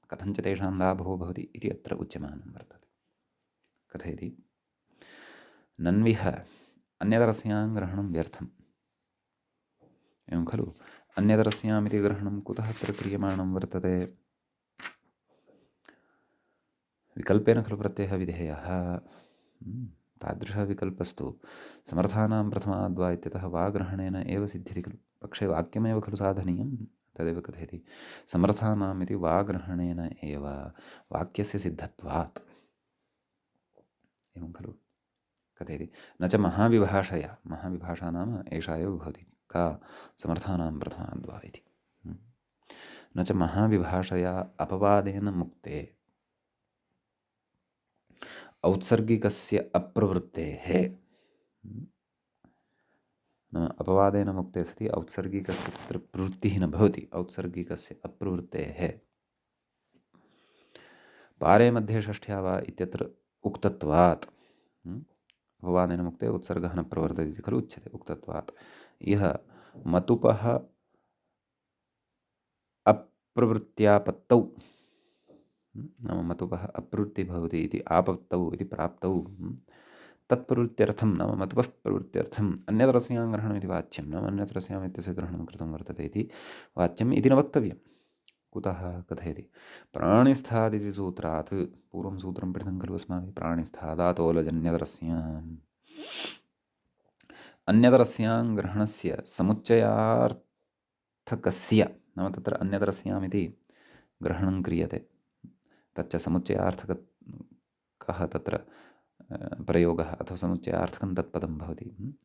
कथञ्च तेषां लाभो भवति इति अत्र उच्यमानं वर्तते। कथयति नन्विह अन्यतरस्यां ग्रहणं व्यर्थम्। एवं खलु, अन्यतरस्याम् इति ग्रहणं कुतः अत्र क्रियमाणं वर्तते? विकल्पेन खलु प्रत्ययः विधेयः। तादृशः विकल्पस्तु समर्थानां प्रथमाद्वा इत्यतः वा ग्रहणेन एव सिद्ध्यति खलु, पक्षे वाक्यमेव खलु साधनीयं। तदेव कथयति समर्थानाम् इति वा ग्रहणेन एव वाक्यस्य सिद्धत्वात्। एवं खलु। कथयति न च महाविभाषया, महाविभाषा नाम एषा एव भवति का समर्थानां प्रथमाद्वा इति। न च महाविभाषया अपवादेन मुक्ते औत्सर्गिकस्य अप्रवृत्तेः, नाम अपवादेन मुक्ते सति औत्सर्गिकस्य तत्र प्रवृत्तिः न भवति, औत्सर्गिकस्य अप्रवृत्तेः पारे मध्ये षष्ठ्या वा इत्यत्र उक्तत्वात्, अपवादेन मुक्ते उत्सर्गः न प्रवर्तते इति खलु उच्यते, उक्तत्वात् इह मतुपः अप्रवृत्त्यापत्तौ, नाम मतुपः अप्रवृत्तिः भवति इति आपत्तौ इति प्राप्तौ तत्प्रवृत्त्यर्थं, नाम मतुपः प्रवृत्त्यर्थम् अन्यतरस्यां ग्रहणम् इति वाच्यं, नाम अन्यतरस्याम् इत्यस्य ग्रहणं कृतं वर्तते इति वाच्यम् इति न वक्तव्यं। कुतः कथयति प्राणिस्थादिति सूत्रात्, पूर्वं सूत्रं पठितं खलु अस्माभिः, प्राणिस्थादातोलजन्यतरस्याम्, अन्यतरस्यां ग्रहणस्य समुच्चयार्थकस्य, नाम तत्र अन्यतरस्याम् इति ग्रहणं क्रियते, तच्च समुच्चयार्थकः तत्र प्रयोगः अथवा समुच्चयार्थकं तत्पदं भवति।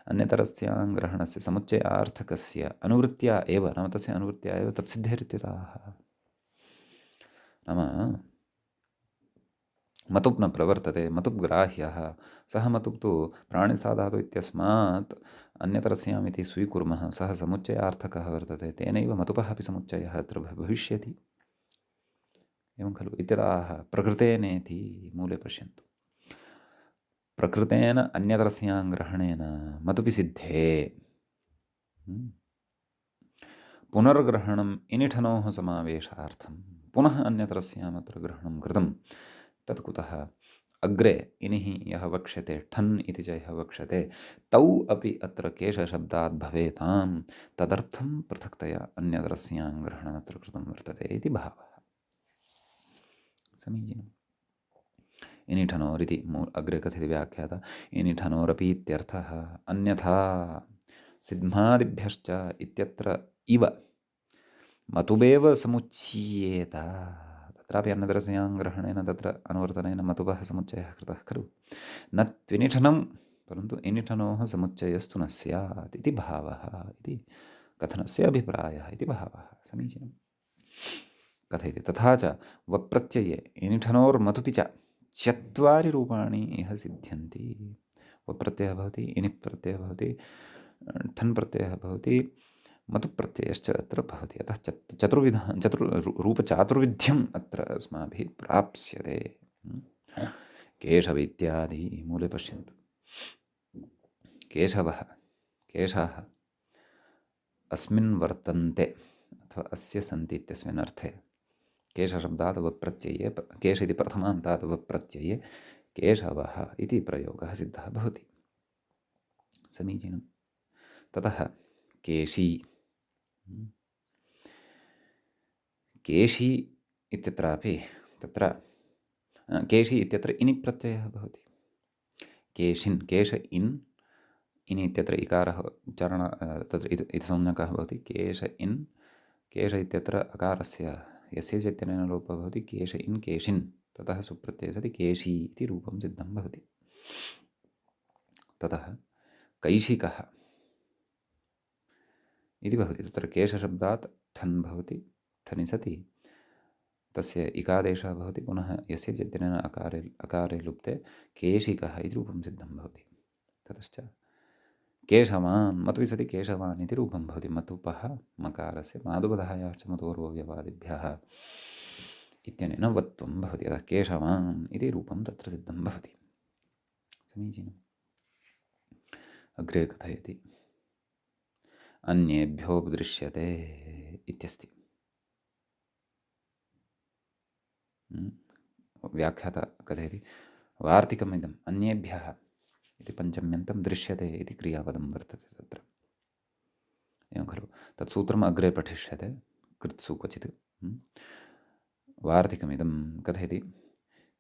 अन्यतरस्यां ग्रहणस्य समुच्चयार्थकस्य अनुवृत्त्या एव, नाम तस्य अनुवृत्त्या एव तत्सिद्धेरित्यतः, नाम मतुप् न प्रवर्तते, मतुप् ग्राह्यः, सः मतुप् तु प्राणिस्थादातु इत्यस्मात् अन्यतरस्याम् इति स्वीकुर्मः, सः समुच्चयार्थकः वर्तते, तेनैव मतुपः अपि समुच्चयः अत्र भविष्यति, एवं खलु इत्यतः प्रकृतेनेति मूले पश्यन्तु, प्रकृतेन अन्यतरस्यां ग्रहणेन मतुपि सिद्धे पुनर्ग्रहणम् इनिठनोः समावेशार्थं पुनः अन्यतरस्याम् अत्र ग्रहणं कृतं, तत् कुतः अग्रे इनिः यः वक्ष्यते ठन् इति च यः वक्ष्यते तौ अपि अत्र केशशब्दात् भवेतां, तदर्थं पृथक्तया अन्यतरस्यां ग्रहणमत्र कृतं वर्तते इति भावः। समीचीनम्। इनिठनोरिति अग्रे कथिति व्याख्याता, इनिठनोरपि इत्यर्थः अन्यथा सिद्धादिभ्यश्च इत्यत्र इव मतुबेव समुच्चीयेत, तत्रापि अन्यतरस्यां ग्रहणेन तत्र अनुवर्तनेन मतुबः समुच्चयः कृतः खलु, न त्विनिठनं परन्तु इनिठनोः समुच्चयस्तु न स्यात् इति भावः, इति कथनस्य अभिप्रायः इति भावः। समीचीनं। कथयति तथा च वप्रत्यये इनिठनोर्मतुपि च चत्वारि रूपाणि इह सिद्ध्यन्ति। वप्रत्ययः भवति, इनिः प्रत्ययः भवति, ठन् प्रत्ययः भवति, मतुप्रत्ययश्च अत्र भवति, अतः रूपचातुर्विध्यम् अत्र अस्माभिः प्राप्स्यते। केशव इत्यादि मूले पश्यन्तु, केशवः, केशाः अस्मिन् वर्तन्ते अथवा अस्य सन्ति इत्यस्मिन् अर्थे केशशब्दात् वप्रत्यये, केश इति प्रथमान्तात् वप्रत्यये केशवः इति प्रयोगः सिद्धः भवति। समीचीनं। ततः केशी, केशी इत्यत्रापि तत्र केशी इत्यत्र इनि प्रत्ययः भवति, केशिन्, केश इन्, इनि इत्यत्र इकारः उच्चारण तत्र इति संज्ञकः भवति, केश इन्, केश इत्यत्र अकारस्य यस्य चैतन्येन लोपः भवति, केश इन् केशिन्, ततः सुप्रत्यये सति केशी इति रूपं सिद्धं भवति। ततः कैशिकः इति भवति, तत्र केशशब्दात् ठन् भवति, ठनि सति तस्य इकादेशः भवति, पुनः यस्य चैतन्येन अकारे लुप्ते केशिकः इति रूपं सिद्धं भवति। ततश्च केशवान्, मतुपि सति केशवान् इति रूपं भवति, मतुपः मकारस्य मादुपधायाश्च मतोर्वव्यवादिभ्यः इत्यनेन वत्वं भवति, अतः केशवान् इति रूपं तत्र सिद्धं भवति। समीचीनम्। अग्रे कथयति अन्येभ्योपदृश्यते इत्यस्ति। व्याख्याता कथयति वार्तिकमिदम् अन्येभ्यः इति पञ्चम्यन्तं दृश्यते इति क्रियापदं वर्तते तत्र, एवं खलु। तत्सूत्रम् अग्रे पठिष्यते कृत्सु क्वचित्। वार्तिकमिदं कथयति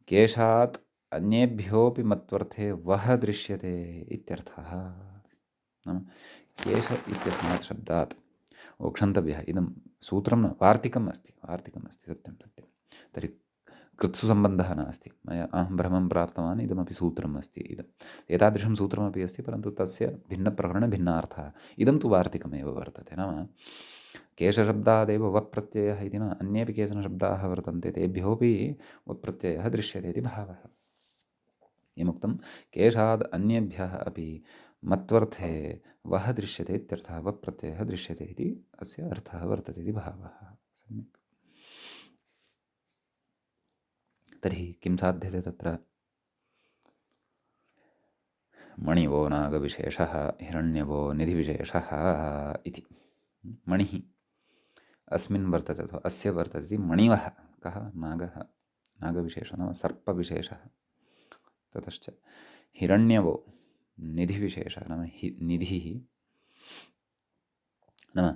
केशात् अन्येभ्योऽपि मत्वर्थे वः दृश्यते इत्यर्थः, नाम केश इत्यस्मात् शब्दात् क्षन्तव्यः, इदं सूत्रं न वार्तिकम् अस्ति, वार्तिकम् अस्ति, सत्यं सत्यं। तर्हि कृत्सु सम्बन्धः नास्ति। मया अहं ब्रह्मं प्राप्तवान्, इदमपि सूत्रम् अस्ति। एतादृशं सूत्रमपि अस्ति, परन्तु तस्य भिन्नप्रकरणे भिन्नार्थः। इदं तु वार्तिकमेव वर्तते। नाम केशशब्दादेव वप्रत्ययः इति न, अन्येपि केचन शब्दाः वर्तन्ते, तेभ्योऽपि वप्रत्ययः दृश्यते इति भावः। किमुक्तं केशाद् अन्येभ्यः अपि मत्वर्थे वः दृश्यते इत्यर्थः, वप्रत्ययः दृश्यते इति अस्य अर्थः वर्तते इति भावः। सम्यक्। तर्हि किं साध्यते तत्र? मणिवो नागविशेषः, हिरण्यवो निधिविशेषः इति। मणिः अस्मिन् वर्तते अथवा अस्य वर्तते इति मणिवः। कः? नागः, नागविशेषः नाम सर्पविशेषः। ततश्च हिरण्यवो निधिविशेषः नाम निधिः नाम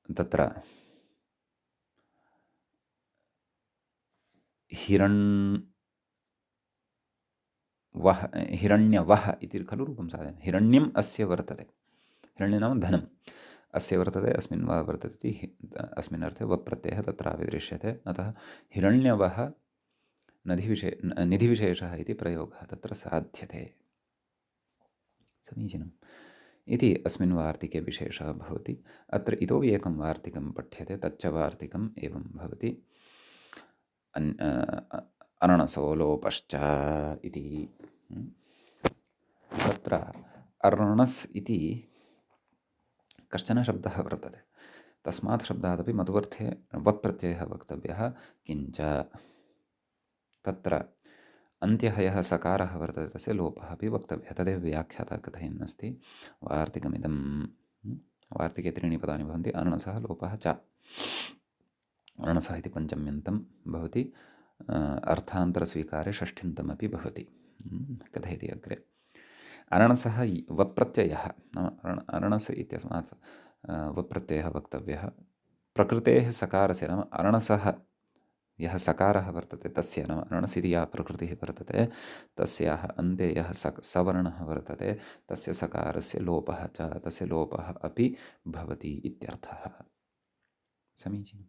तत्र हिरण्यवः इति खलु रूपं साधयति। हिरण्यम् अस्य वर्तते, हिरण्यं नाम धनम्, अस्य वर्तते, अस्मिन् वा वर्तते इति अस्मिन् अर्थे वप्रत्ययः तत्रापि दृश्यते। अतः हिरण्यवः निधिविशेषः इति प्रयोगः तत्र साध्यते। समीचीनम् इति अस्मिन् वार्तिके विशेषः भवति। अत्र इतोपि एकं वार्तिकं पठ्यते, तच्च वार्तिकम् एवं भवति। अरणसोलोपश्च इति। तत्र अर्णस् इति कश्चन शब्दः वर्तते। तस्मात् शब्दादपि मधुवर्थे वप्रत्ययः वक्तव्यः। किञ्च तत्र अन्त्यः यः सकारः वर्तते तस्य लोपः अपि वक्तव्यः। तदेव व्याख्याता कथयन् अस्ति। वार्तिकमिदं वार्तिके त्रीणि पदानि भवन्ति। अनणसः लोपः च। अनणसः इति पञ्चम्यन्तं भवति, अर्थान्तरस्वीकारे षष्ठ्यन्तमपि भवति। कथयति अग्रे। अनणसः वप्रत्ययः नाम अनणस इत्यस्मात् वप्रत्ययः वक्तव्यः। प्रकृतेः सकारस्य नाम अनणसः यः सकारः वर्तते तस्य नाम अनणस् इति या प्रकृतिः वर्तते तस्याः अन्ते यः सवर्णः वर्तते तस्य सकारस्य लोपः च, तस्य लोपः अपि भवति इत्यर्थः। समीचीनम्।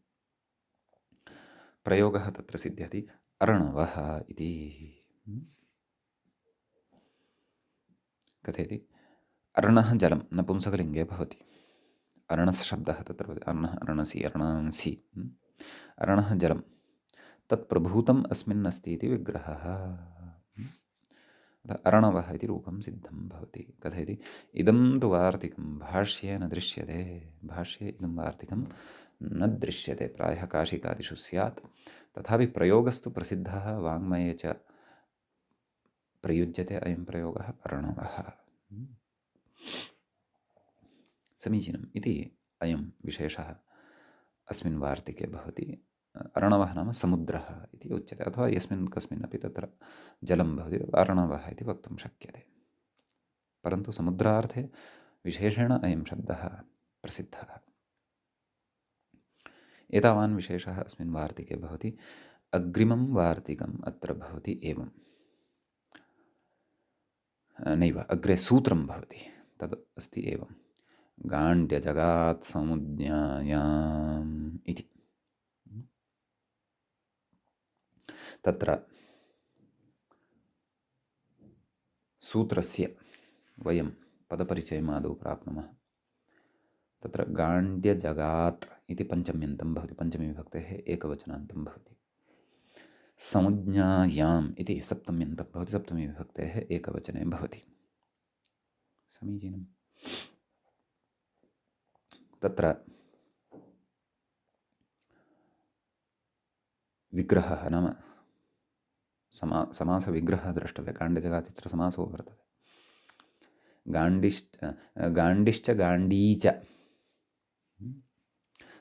प्रयोगः तत्र सिद्ध्यति अर्णवः इति। कथयति अर्णः जलं नपुंसकलिङ्गे भवति। अर्णस् शब्दः तत्र भवति। अर्णः, अर्णसि, अर्णांसि। अर्णः जलं तत्प्रभूतम् अस्मिन् अस्ति इति विग्रहः। अर्णवः इति रूपं सिद्धं भवति। कथयति इदं तु वार्तिकं भाष्ये न दृश्यते। भाष्ये इदं वार्तिकं न दृश्यते, प्रायः काशिकादिषु स्यात्। तथापि प्रयोगस्तु प्रसिद्धः, वाङ्मये च प्रयुज्यते अयं प्रयोगः अर्णवः। समीचीनम् इति अयं विशेषः अस्मिन् वार्तिके भवति। अर्णवः नाम समुद्रः इति उच्यते, अथवा यस्मिन् कस्मिन्नपि तत्र जलं भवति तत् अर्णवः इति वक्तुं शक्यते। परन्तु समुद्रार्थे विशेषेण अयं शब्दः प्रसिद्धः। एतावान् विशेषः अस्मिन् वार्तिके भवति। अग्रिमं वार्तिकम् अत्र भवति एवं, नैव, अग्रे सूत्रं भवति, तद् अस्ति एवं। गाण्ड्यजगात् समुज्ञायाम् इति। तत्र सूत्रस्य वयं पदपरिचयमादौ प्राप्नुमः। तत्र गाण्ड्यजगात् इति पञ्चम्यन्तं भवति, पञ्चमीविभक्तेः एकवचनान्तं भवति। समुज्ञायाम् इति सप्तम्यन्तं भवति, सप्तमीविभक्तेः एकवचने भवति। समीचीनम्। तत्र विग्रहः नाम समासविग्रहः द्रष्टव्यः। गाण्ड्यजगात् इत्यत्र समासो वर्तते। गाण्डिश्च गाण्डी च,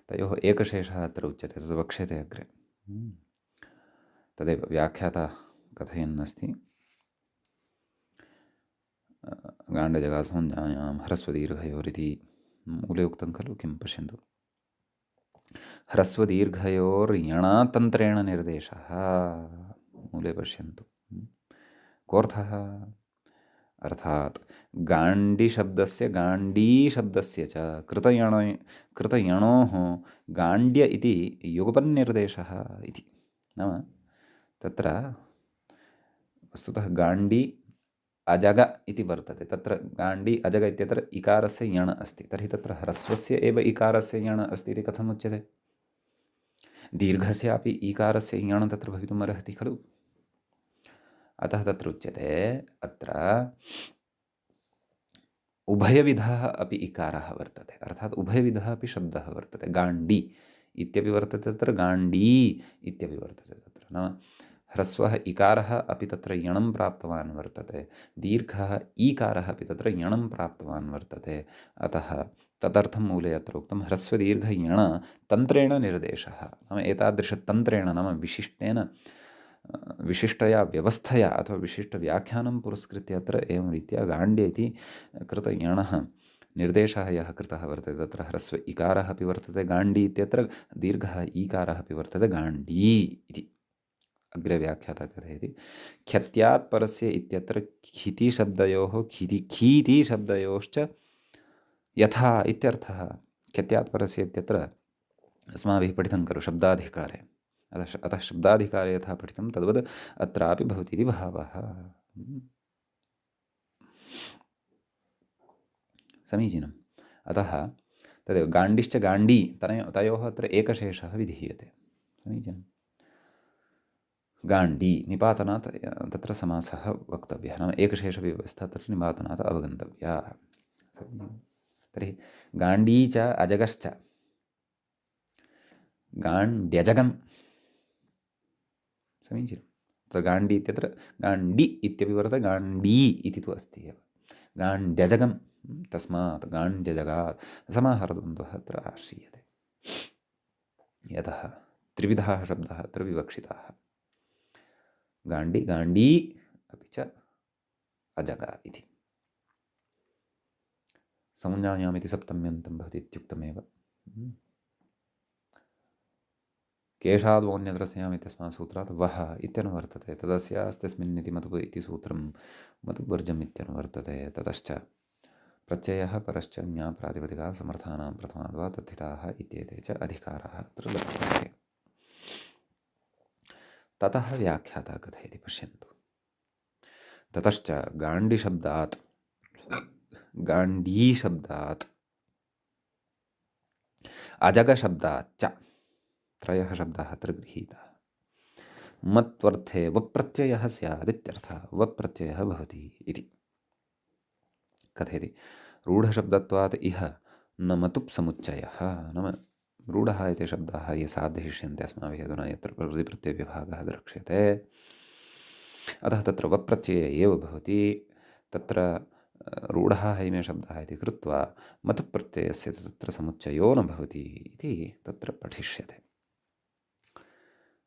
तयोः एकशेषः अत्र उच्यते, तद् वक्ष्यते अग्रे। तदेव व्याख्याता कथयन् अस्ति। गाण्डजगात् समुज्ञायां ह्रस्वदीर्घयोरिति मूले उक्तं खलु, किं पश्यन्तु। ह्रस्वदीर्घयोर्यणातन्त्रेण निर्देशः, मूले पश्यन्तु। कोऽर्थः? अर्थात गाण्डि शब्दस्य गाण्डी शब्दस्य च कृतयणोः गाण्ड्य इति युगपन्निर्देशः इति। नाम तत्र वस्तुतः गाण्डी अजग इति वर्तते। तत्र गाण्डी अजग इत्यत्र इकारस्य यण् अस्ति। तर्हि तत्र ह्रस्वस्य एव इकारस्य यण् अस्ति इति कथम् उच्यते? दीर्घस्यापि ईकारस्य यण् तत्र भवितुम् अर्हति खलु। अतः तत्र उच्यते अत्र उभयविधः अपि इकारः वर्तते, अर्थात् उभयविधः अपि शब्दः वर्तते। गाण्डी इत्यपि वर्तते तत्र, गाण्डी इत्यपि वर्तते तत्र। नाम ह्रस्वः इकारः अपि तत्र यणं प्राप्तवान् वर्तते, दीर्घः ईकारः अपि तत्र यणं प्राप्तवान् वर्तते। अतः तदर्थं मूले अत्र उक्तं ह्रस्वदीर्घयण तन्त्रेण निर्देशः। नाम एतादृशतन्त्रेण, नाम विशिष्टया व्यवस्थया अथवा विशिष्टव्याख्यानं पुरस्कृत्य अत्र एवं रीत्या गाण्ड्य इति कृतयणः निर्देशः यः कृतः वर्तते, तत्र ह्रस्व इकारः अपि वर्तते गाण्डी इत्यत्र, दीर्घः ईकारः अपि वर्तते गाण्डी इति। अग्रे व्याख्याता कथयति ख्यत्यात् परस्य इत्यत्र खितिशब्दयोः खीतिशब्दयोश्च यथा इत्यर्थः। ख्यत्यात् परस्य इत्यत्र अस्माभिः पठितं खलु शब्दाधिकारे, अतः शब्दाधिकारे यथा पठितं तद्वद् अत्रापि भवति इति भावः। समीचीनम्। अतः तदेव गाण्डिश्च गाण्डी तयोः अत्र एकशेषः विधीयते। समीचीनं। गाण्डी निपातनात् तत्र समासः वक्तव्यः, नाम एकशेषव्यवस्था तत्र निपातनात् अवगन्तव्या। तर्हि गाण्डी च अजगश्च गाण्ड्यजगम्। समीचीनं। तत्र गाण्डी इत्यत्र गाण्डी इत्यपि वर्तते, गाण्डी इति तु अस्ति एव। गाण्ड्यजगम्, तस्मात् गाण्ड्यजगात् समाहारद्वन्द्वः अत्र आश्रीयते। यतः त्रिविधाः शब्दाः अत्र विवक्षिताः, गाण्डी, गाण्डी अपि च अजग इति। संज्ञायाम् इति सप्तम्यन्तं भवति इत्युक्तमेव। केशाद्वोऽन्यत्रस्याम् इत्यस्मात् सूत्रात् वः इत्यनुवर्तते, तदस्यास्त्यस्मिन् इति मतुब् इति सूत्रं मतुब्वर्जम् इत्यनुवर्तते। ततश्च प्रत्ययः परश्च ज्ञाप्रातिपदिकाः समर्थानां प्रथमाद्वा तद्धिताः इत्येते च अधिकाराः अत्र लभ्यन्ते। ततः व्याख्याता कथयति, पश्यन्तु। ततश्च गाण्डिशब्दात् गाण्डीशब्दात् अजगशब्दाच्च त्रयः शब्दाः अत्र गृहीताः। मत्वर्थे वप्रत्ययः स्यादित्यर्थः, वप्रत्ययः भवति इति कथयति। रूढशब्दत्वात् इह न मतुप् समुच्चयः, नाम रूढः इति शब्दाः ये साध्यिष्यन्ते अस्माभिः अधुना यत्र प्रकृतिप्रत्ययविभागः द्रक्ष्यते, अतः तत्र वप्रत्यये एव भवति। तत्र रूढः इमे शब्दाः इति कृत्वा मतुप् प्रत्ययस्य तत्र समुच्चयो न भवति इति तत्र पठिष्यते।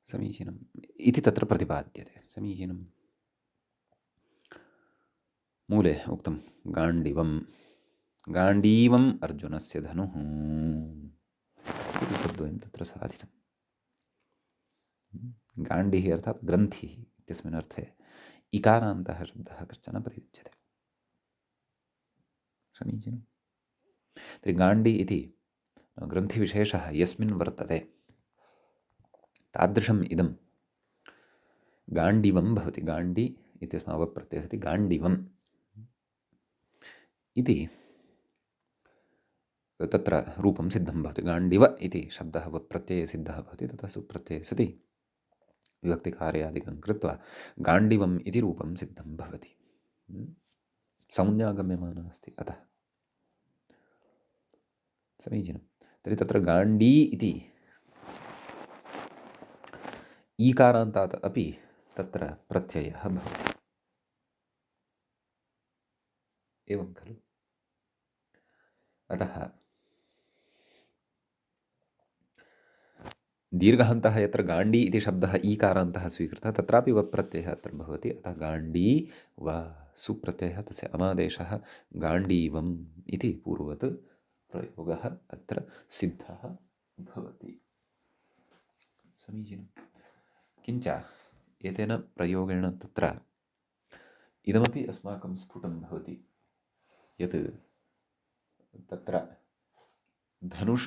समीचीनम् इति तत्र प्रतिपाद्यते। समीचीनं। मूले उक्तं गाण्डिवं, गाण्डीवम् अर्जुनस्य धनुः इति पद्वयं तत्र साधितं। गाण्डिः अर्थात् ग्रन्थिः इत्यस्मिन् अर्थे इकारान्तः शब्दः कश्चन प्रयुज्यते। समीचीनं। तर्हि गाण्डी इति ग्रन्थिविशेषः यस्मिन् वर्तते तादृशम् इदं गाण्डिवं भवति। गाण्डी इत्यस्मात् वप्रत्ययः सति गाण्डिवम् इति तत्र रूपं सिद्धं भवति। गाण्डिव इति शब्दः वप्रत्यये सिद्धः भवति, ततः सुप्रत्यये सति विभक्तिकार्यादिकं कृत्वा गाण्डिवम् इति रूपं सिद्धं भवति। संज्ञा गम्यमाना अस्ति अतः। समीचीनं। तर्हि तत्र गाण्डी इति ईकारान्तात् अपि तत्र प्रत्ययः भवति। एवं खलु। अतः दीर्घहन्तः यत्र गाण्डी इति शब्दः ईकारान्तः स्वीकृतः तत्रापि वप्रत्ययः अत्र भवति। अतः गाण्डी वा सुप्रत्ययः, तस्य अमादेशः गाण्डीवम् इति पूर्ववत् प्रयोगः अत्र सिद्धः भवति। समीचीनं। किञ्च एतेन प्रयोगेण तत्र इदमपि अस्माकं स्फुटं भवति यत् तत्र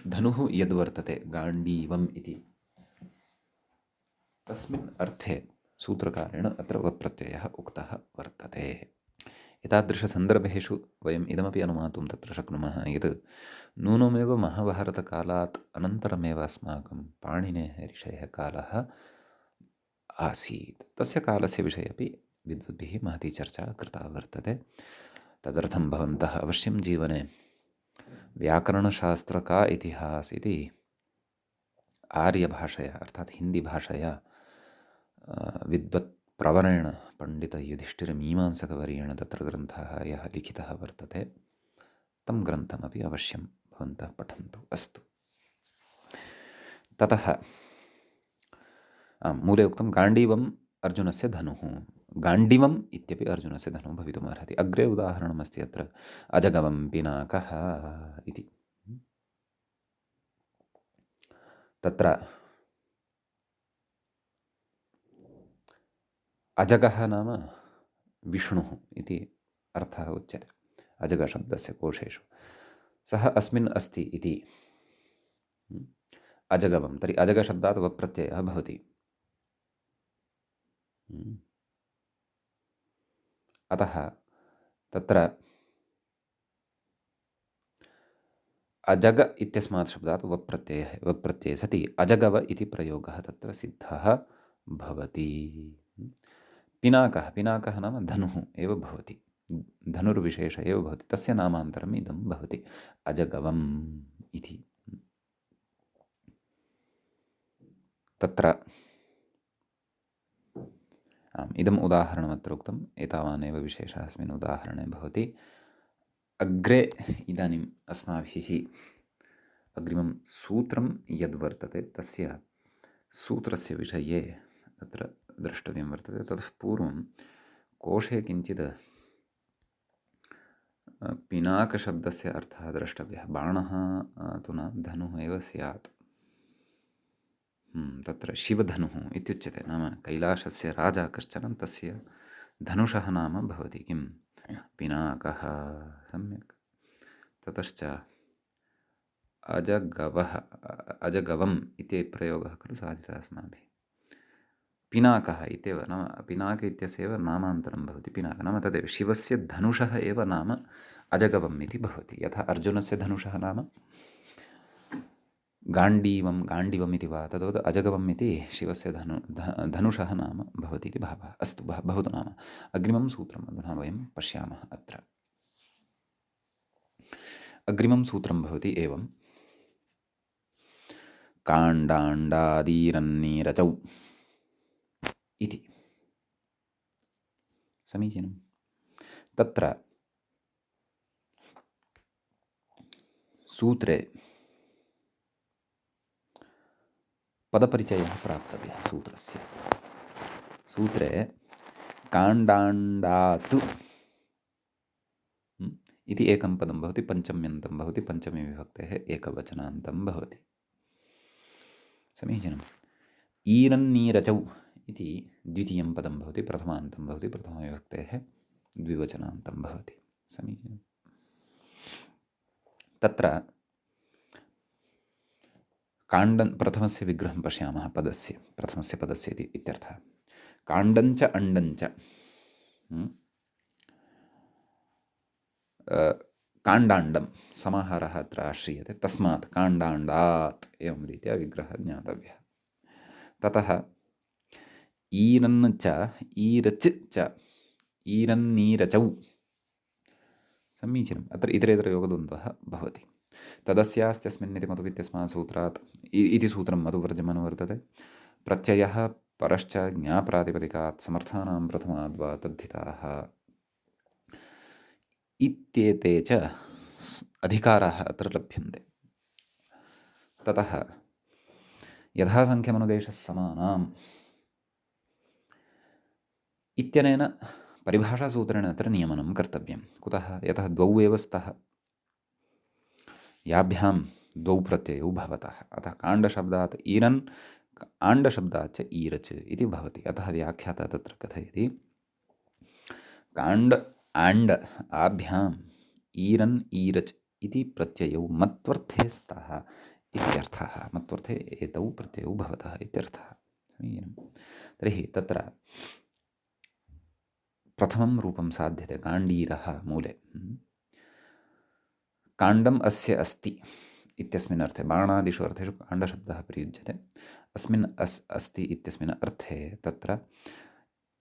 धनुः यद्वर्तते गाण्डीवम् इति, तस्मिन् अर्थे सूत्रकारेण अत्र वप्रत्ययः उक्तः वर्तते। एतादृशसन्दर्भेषु वयम् इदमपि अनुमातुं तत्र शक्नुमः यत् नूनमेव महाभारतकालात् अनन्तरमेव अस्माकं पाणिनेः ऋषेः कालः आसीत्। तस्य कालस्य विषये अपि विद्वद्भिः महती चर्चा कृता वर्तते। तदर्थं भवन्तः अवश्यं जीवने व्याकरणशास्त्र का इतिहास इति आर्यभाषया अर्थात् हिन्दीभाषया विद्वत्प्रवरेण पण्डितयुधिष्ठिरमीमांसकवर्येण तत्र ग्रन्थः यः लिखितः वर्तते तं ग्रन्थमपि अवश्यं भवन्तः पठन्तु। अस्तु, ततः मूले उक्तं गाण्डीवम् अर्जुनस्य धनुः, गाण्डीवम् इत्यपि अर्जुनस्य धनुः भवितुमर्हति। अग्रे उदाहरणमस्ति अत्र अजगवं पिनाकः इति। तत्र अजगः नाम विष्णुः इति अर्थः उच्यते अजगशब्दस्य कोशेषु। सः अस्मिन् अस्ति इति अजगवं, तर्हि अजगशब्दात् वप्रत्ययः भवति। अतः तत्र अजग इत्यस्मात् शब्दात् वप्रत्यये सति अजगव इति प्रयोगः तत्र सिद्धः भवति। पिनाकः नाम धनुः एव भवति, धनुर्विशेष एव भवति, तस्य नामान्तरम् इदं भवति अजगवम् इति। तत्र इदम् उदाहरणमत्र उक्तम्, एतावानेव विशेषः अस्मिन् उदाहरणे भवति। अग्रे इदानीम् अस्माभिः अग्रिमं सूत्रं यद्वर्तते तस्य सूत्रस्य विषये अत्र द्रष्टव्यं वर्तते। ततः पूर्वं कोशे किञ्चित् पिनाकशब्दस्य अर्थः द्रष्टव्यः। बाणः तु न, धनुः एव स्यात्। तत्र शिवधनुः इत्युच्यते, नाम कैलासस्य राजा कश्चन, तस्य धनुषः नाम भवति किं, पिनाकः। सम्यक्। ततश्च अजगवम् इति प्रयोगः खलु साधितः अस्माभिः। पिनाकः इत्येव, नाम पिनाक इत्यस्यैव नामान्तरं भवति पिनाक, नाम तदेव शिवस्य धनुषः एव नाम अजगवम् इति भवति। यथा अर्जुनस्य धनुषः नाम गाण्डीवम् इति वा, तद्वत् अजगवम् इति शिवस्य धनुषः नाम भवति इति भावः। अस्तु, भवतु नाम। अग्रिमं सूत्रम् अधुना वयं पश्यामः। अत्र अग्रिमं सूत्रं भवति एवं, काण्डाण्डादीरन्नीरचौ इति। समीचीनं। तत्र सूत्रे पदपरिचयः प्राप्तव्यः सूत्रस्य। सूत्रे काण्डाण्डात् इति एकं पदं भवति, पञ्चम्यन्तं भवति, पञ्चमी विभक्तेः एकवचनान्तं भवति। समीचीनम्। ईरन्नीरचौ इति द्वितीयं पदं भवति, प्रथमान्तं भवति, प्रथमविभक्तेः द्विवचनान्तं भवति। समीचीनम्। तत्र प्रथमस्य विग्रहं पश्यामः, प्रथमस्य पदस्य इत्यर्थः। काण्डञ्च अण्डञ्च, काण्डाण्डं समाहारः अत्र आश्रीयते, तस्मात् काण्डाण्डात् एवं रीत्या विग्रहः ज्ञातव्यः। ततः ईरन् च ईरच् च ईरन्नीरचौ। समीचीनम्। अत्र इतरेतरयोगद्वन्द्वः भवति। तदस्यास्त्यस्मिन् इति मतुः इत्यस्मात् सूत्रात् इति सूत्रं मतुवर्जमनु वर्तते। प्रत्ययः परश्च ज्ञाप्रातिपदिकात् समर्थानां प्रथमाद् वा तद्धिताः इत्येते च अधिकाराः अत्र लभ्यन्ते। ततः यथासङ्ख्यमनुदेशः समानाम् इत्यनेन परिभाषासूत्रेण अत्र नियमनं कर्तव्यं। कुतः? यतः द्वौ एव स्तः, याभ्यां द्वौ प्रत्ययौ भवतः। अतः काण्डशब्दात् ईरन्, आण्डशब्दात् च ईरच् इति भवति। अतः व्याख्याता तत्र कथयति, काण्ड आण्ड आभ्याम् ईरन् ईरच् इति प्रत्ययौ मत्वर्थे स्तः इत्यर्थः। मत्वर्थे एतौ प्रत्ययौ भवतः इत्यर्थः। समीचीनं। तर्हि तत्र प्रथमं रूपं साध्यते काण्डीरः मूले। काण्डम् अस्य अस्ति इत्यस्मिन् अर्थे बाणादिषु अर्थेषु काण्डशब्दः प्रयुज्यते। अस्मिन् अस्ति इत्यस्मिन् अर्थे तत्र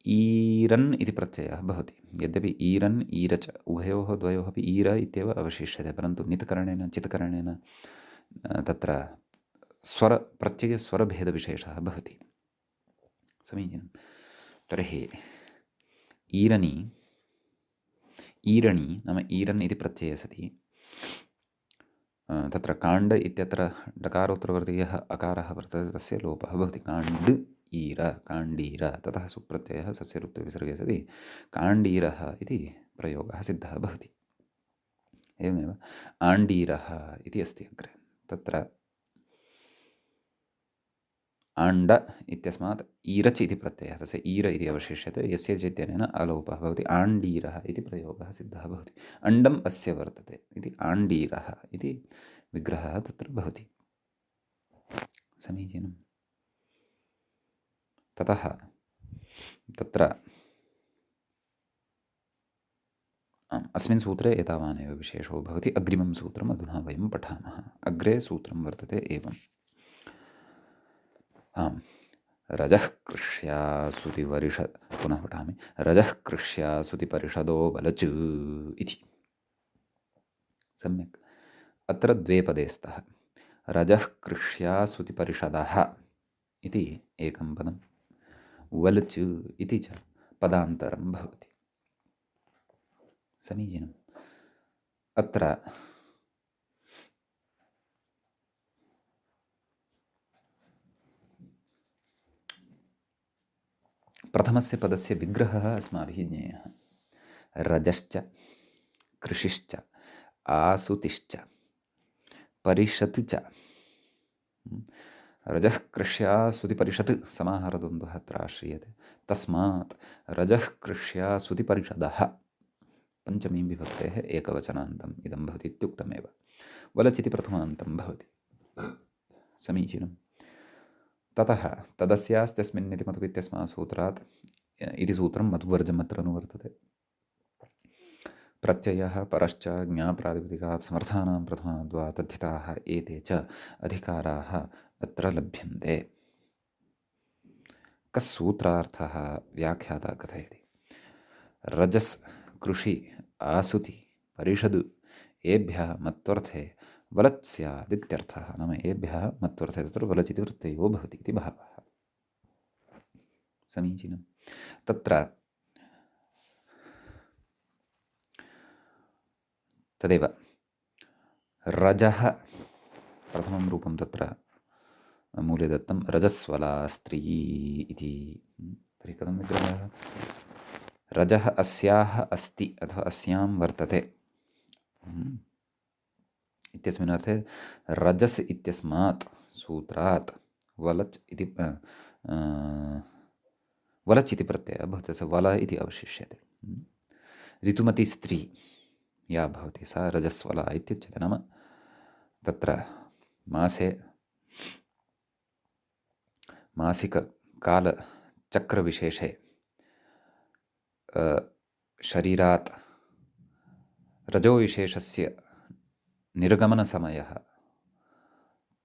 ईरन् इति प्रत्ययः भवति। यद्यपि ईरन् ईरच उभयोः द्वयोः अपि ईर इत्येव अवशिष्यते, परन्तु नित्करणेन चित्करणेन तत्र प्रत्ययस्वरभेदविशेषः भवति। समीचीनं। तर्हि ईरणी नाम ईरन् इति प्रत्यये सति तत्र काण्ड इत्यत्र डकारोत्तरवर्तीयः अकारः वर्तते, तस्य लोपः भवति। काण्ड ईर काण्डीर, ततः सुप्रत्ययः सस्यरुत्वे विसर्गे सति काण्डीरः इति प्रयोगः सिद्धः भवति। एवमेव आण्डीरः इति अस्ति अग्रे। तत्र आण्ड इत्यस्मात् ईरच् इति प्रत्ययः, तस्य ईर इति अवशिष्यते, यस्य चैत्यनेन अलोपः भवति। आण्डीरः इति प्रयोगः सिद्धः भवति। अण्डम् अस्य वर्तते इति आण्डीरः इति विग्रहः तत्र भवति। समीचीनं। ततः तत्र अस्मिन् सूत्रे एतावानेव विशेषो भवति। अग्रिमं सूत्रम् अधुना वयं पठामः। अग्रे सूत्रं वर्तते एवम्। आम्, रजः कृष्यासुतिपरिष पुनः पठामि। रजः कृष्यासुतिपरिषदो वलच् इति। सम्यक्। अत्र द्वे पदे स्तः। रजः कृष्यासुतिपरिषदः इति एकं पदं, वलच् इति च पदान्तरं भवति। समीचीनम्। अत्र प्रथमस्य पदस्य विग्रहः अस्माभिः ज्ञेयः। रजश्च कृषिश्च आसुतिश्च परिषत् च। रजः कृष्यासुतिपरिषत् समाहारद्वन्द्वः अत्र आश्रीयते। तस्मात् रजः कृष्यासुतिपरिषदः पञ्चमीं विभक्तेः एकवचनान्तम् इदं भवति इत्युक्तमेव। वलच् इति प्रथमान्तं भवति। समीचीनं। ततः तदस्यास्त्यस्मिन् इति मतु इत्यस्मात् सूत्रात् इति सूत्रं मतुवर्जम् अत्र अनुवर्तते। प्रत्ययः परश्च ज्ञाप्रातिपदिकात् समर्थानां प्रथमाद्वा तद्धिताः एते च अधिकाराः अत्र लभ्यन्ते। कः सूत्रार्थः व्याख्याता कथयति। रजस् कृषि आसुति परिषद् एभ्यः मत्वर्थे वलत् स्यादित्यर्थः। नाम एभ्यः मत्वर्थे तत्र वलच् इति प्रत्ययो भवति इति भावः। समीचीनं। तत्र तदेव रजः प्रथमं रूपं तत्र मूले दत्तं, रजस्वला स्त्री इति। तर्हि कथं विग्रहः। रजः अस्याः अस्ति अथवा अस्यां वर्तते इत्यस्मिन् अर्थे रजस् इत्यस्मात् सूत्रात् वलच् इति प्रत्ययः भवति। स वल इति अवशिष्यते। ऋतुमती स्त्री या भवति सा रजस्वला इत्युच्यते। नाम तत्र मासिककालचक्रविशेषे शरीरात् रजोविशेषस्य निर्गमनसमयः,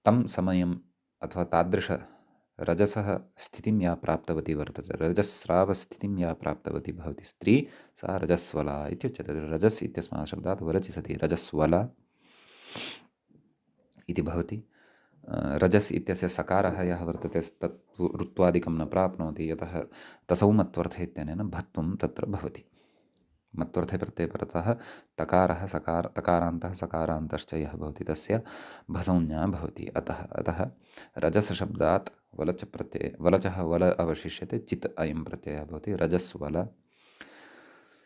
तं समयम् अथवा तादृशरजसः स्थितिं या प्राप्तवती वर्तते, रजस्रावस्थितिं या प्राप्तवती भवति स्त्री, सा रजस्वला इत्युच्यते। रजस् इत्यस्मात् शब्दात् वलचि सति रजस्वला इति भवति। रजस् इत्यस्य सकारः यः वर्तते तत् ऋत्वादिकं न प्राप्नोति, यतः तसौ मत्वर्थे इत्यनेन भत्वं तत्र भवति। मत्वर्थे प्रत्यये परतः तकारः तकारान्तः सकारान्तश्च यः भवति तस्य भसंज्ञा भवति। अतः रजसशब्दात् वलच् प्रत्यये वलचः वल अवशिष्यते, चित् अयं प्रत्ययः भवति। रजस्वल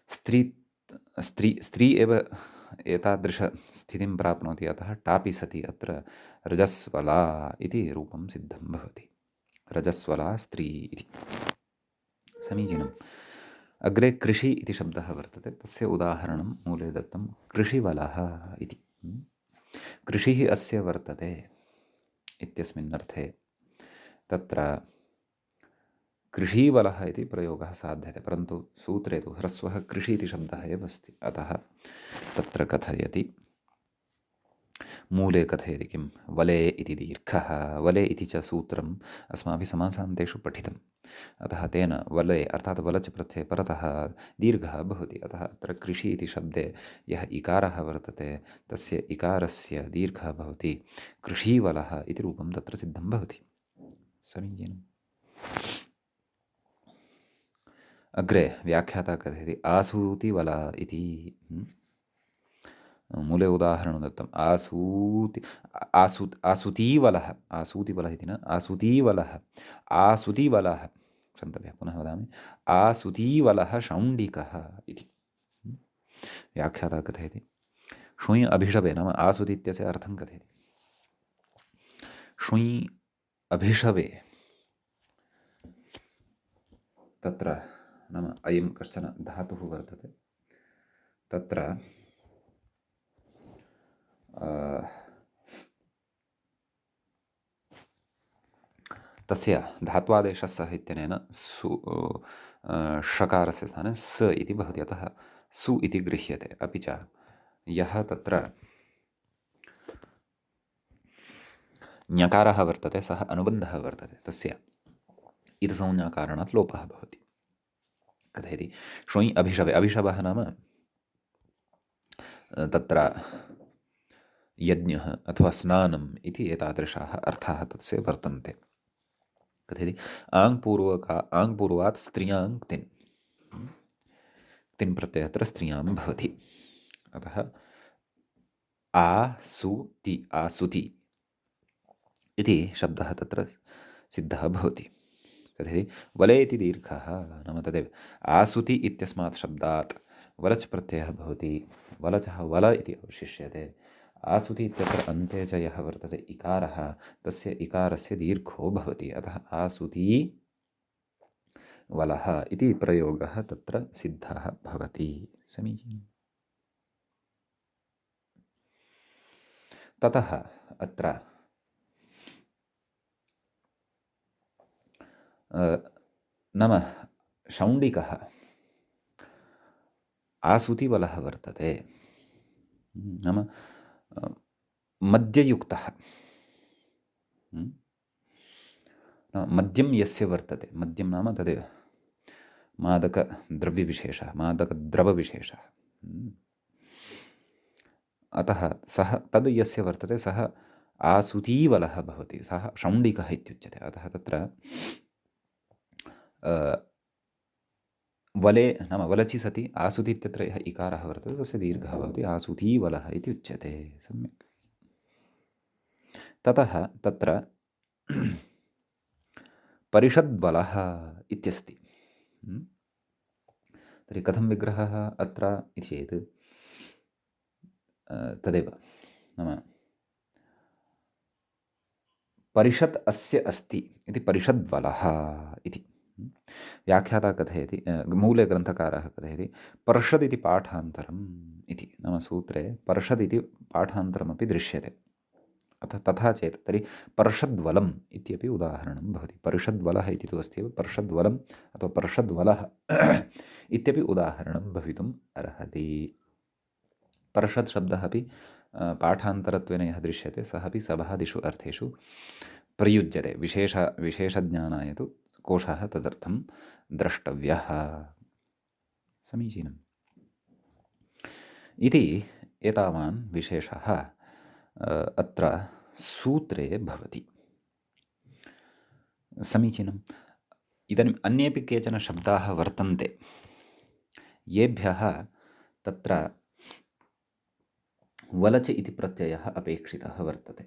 स्त्री एव एतादृशस्थितिं प्राप्नोति, अतः टापि सति अत्र रजस्वला इति रूपं सिद्धं भवति। रजस्वला स्त्री इति। समीचीनम्। अग्रे कृषि इति शब्दः वर्तते, तस्य उदाहरणं मूले दत्तं कृषिवलः इति। कृषिः अस्य वर्तते इत्यस्मिन् अर्थे तत्र कृषीवलः इति प्रयोगः साध्यते, परन्तु सूत्रे तु ह्रस्वः कृषि इति शब्दः एव अस्ति, अतः तत्र कथयति, मूले कथयति किं, वले इति दीर्घः, वले इति च सूत्रम् अस्माभिः समासान्तेषु पठितम्, अतः तेन वले अर्थात् वलच् प्रत्यये परतः दीर्घः भवति, अतः अत्र कृषि इति शब्दे यः इकारः वर्तते तस्य इकारस्य दीर्घः भवति, कृषीवलः इति रूपं तत्र सिद्धं भवति। समीचीनम्। अग्रे व्याख्याता कथयति आसूतिवल इति। मूले उदाहरणं दत्तम्, आसूतीवलः, आसूतिवलः इति न, आसूतीवलः, आसुतिवलः, क्षन्तव्यः, पुनः वदामि, आसुतीवलः शौण्डिकः इति। व्याख्याता कथयति ष्वञ् अभिषवे, नाम आसुति इत्यस्य अर्थं कथयति। ष्वञ् अभिषवे तत्र नाम अयं कश्चन धातुः वर्तते, तत्र तस्य धात्वादेशः सः इत्यनेन षकारस्य स्थाने स इति भवति, अतः सु इति गृह्यते। अपि च यः तत्र ञकारः वर्तते सः अनुबन्धः वर्तते, तस्य इतसंज्ञाकारणात् लोपः भवति। कथयति ष्वञ् अभिषवे, अभिषवः नाम तत्र यज्ञः अथवा स्नानम् इति एतादृशाः अर्थाः तस्य वर्तन्ते। कथयति आङ् पूर्वात् स्त्रियां क्तिन्, क्तिन् प्रत्ययः अत्र स्त्रियां भवति, अतः आसुति, आसुति इति शब्दः तत्र सिद्धः भवति। कथयति वले इति दीर्घः, नाम तदेव आसुति इत्यस्मात् शब्दात् वलच् प्रत्ययः भवति, वलचः वल इति अवशिष्यते। आसुति इत्यत्र अन्ते च यः वर्तते इकारः, तस्य इकारस्य दीर्घो भवति, अतः आसुती वलः इति प्रयोगः तत्र सिद्धः भवति। समीचीनम्। ततः अत्र नाम शौण्डिकः आसुतिवलः वर्तते, नाम मद्ययुक्तः, मद्यं यस्य वर्तते, मद्यं नाम तदेव मादकद्रव्यविशेषः, मादकद्रवविशेषः, अतः सः तद् यस्य वर्तते सः आसुतीवलः भवति, सः शौण्डिकः इत्युच्यते। अतः तत्र वले नाम वलचि सति आसुति इत्यत्र यः इकारः वर्तते तस्य दीर्घः भवति, आसुतीवलः इति उच्यते। सम्यक्। ततः तत्र परिषद्वलः इत्यस्ति। तर्हि कथं विग्रहः अत्र इति चेत् तदेव, नाम परिषत् अस्य अस्ति इति परिषद्वलः इति। व्याख्याता कथयति, मूले ग्रन्थकारः कथयति पर्षद् इति पाठान्तरम् इति, नाम सूत्रे पर्षद् इति पाठान्तरमपि दृश्यते, अतः तथा चेत् तर्हि पर्षद्वलम् इत्यपि उदाहरणं भवति। परिषद्वलः इति तु अस्ति एव, पर्षद्वलम् अथवा पर्षद्वलः इत्यपि उदाहरणं भवितुम् अर्हति। पर्षद् शब्दः अपि पाठान्तरत्वेन यः दृश्यते सः अपि सभादिषु अर्थेषु प्रयुज्यते, विशेषज्ञानाय तु कोशः तदर्थं द्रष्टव्यः। समीचीनम्। इति एतावान् विशेषः अत्र सूत्रे भवति। समीचीनम्। इदानीम् अन्येपि केचन शब्दाः वर्तन्ते येभ्यः तत्र वलच इति प्रत्ययः अपेक्षितः वर्तते।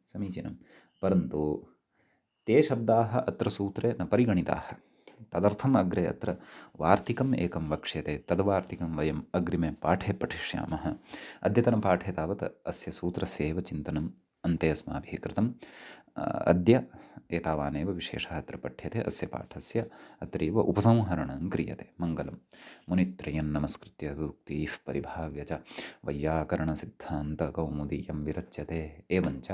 समीचीनं, परन्तु ते शब्दाः अत्र सूत्रे न परिगणिताः, तदर्थम् अग्रे अत्र वार्तिकम् एकं वक्ष्यते, तद्वार्तिकं वयम् अग्रिमे पाठे पठिष्यामः। अद्यतनपाठे तावत् अस्य सूत्रस्य एव चिन्तनं अन्ते अस्माभिः कृतम्। अद्य एतावानेव विशेषः अत्र पठ्यते। अस्य पाठस्य अत्रैव उपसंहरणं क्रियते। मङ्गलं मुनित्रयं नमस्कृत्य सूक्तिः परिभाव्य च वैयाकरणसिद्धान्तकौमुदीयं विरच्यते। एवञ्च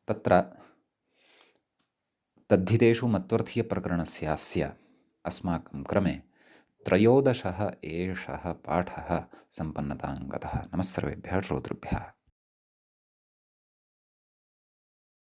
तत्र तद्धितेषु मत्वर्थीयप्रकरणस्यास्य अस्माकं क्रमे 13 एषः पाठः सम्पन्नतां गतः। नमः सर्वेभ्यः श्रोतृभ्यः।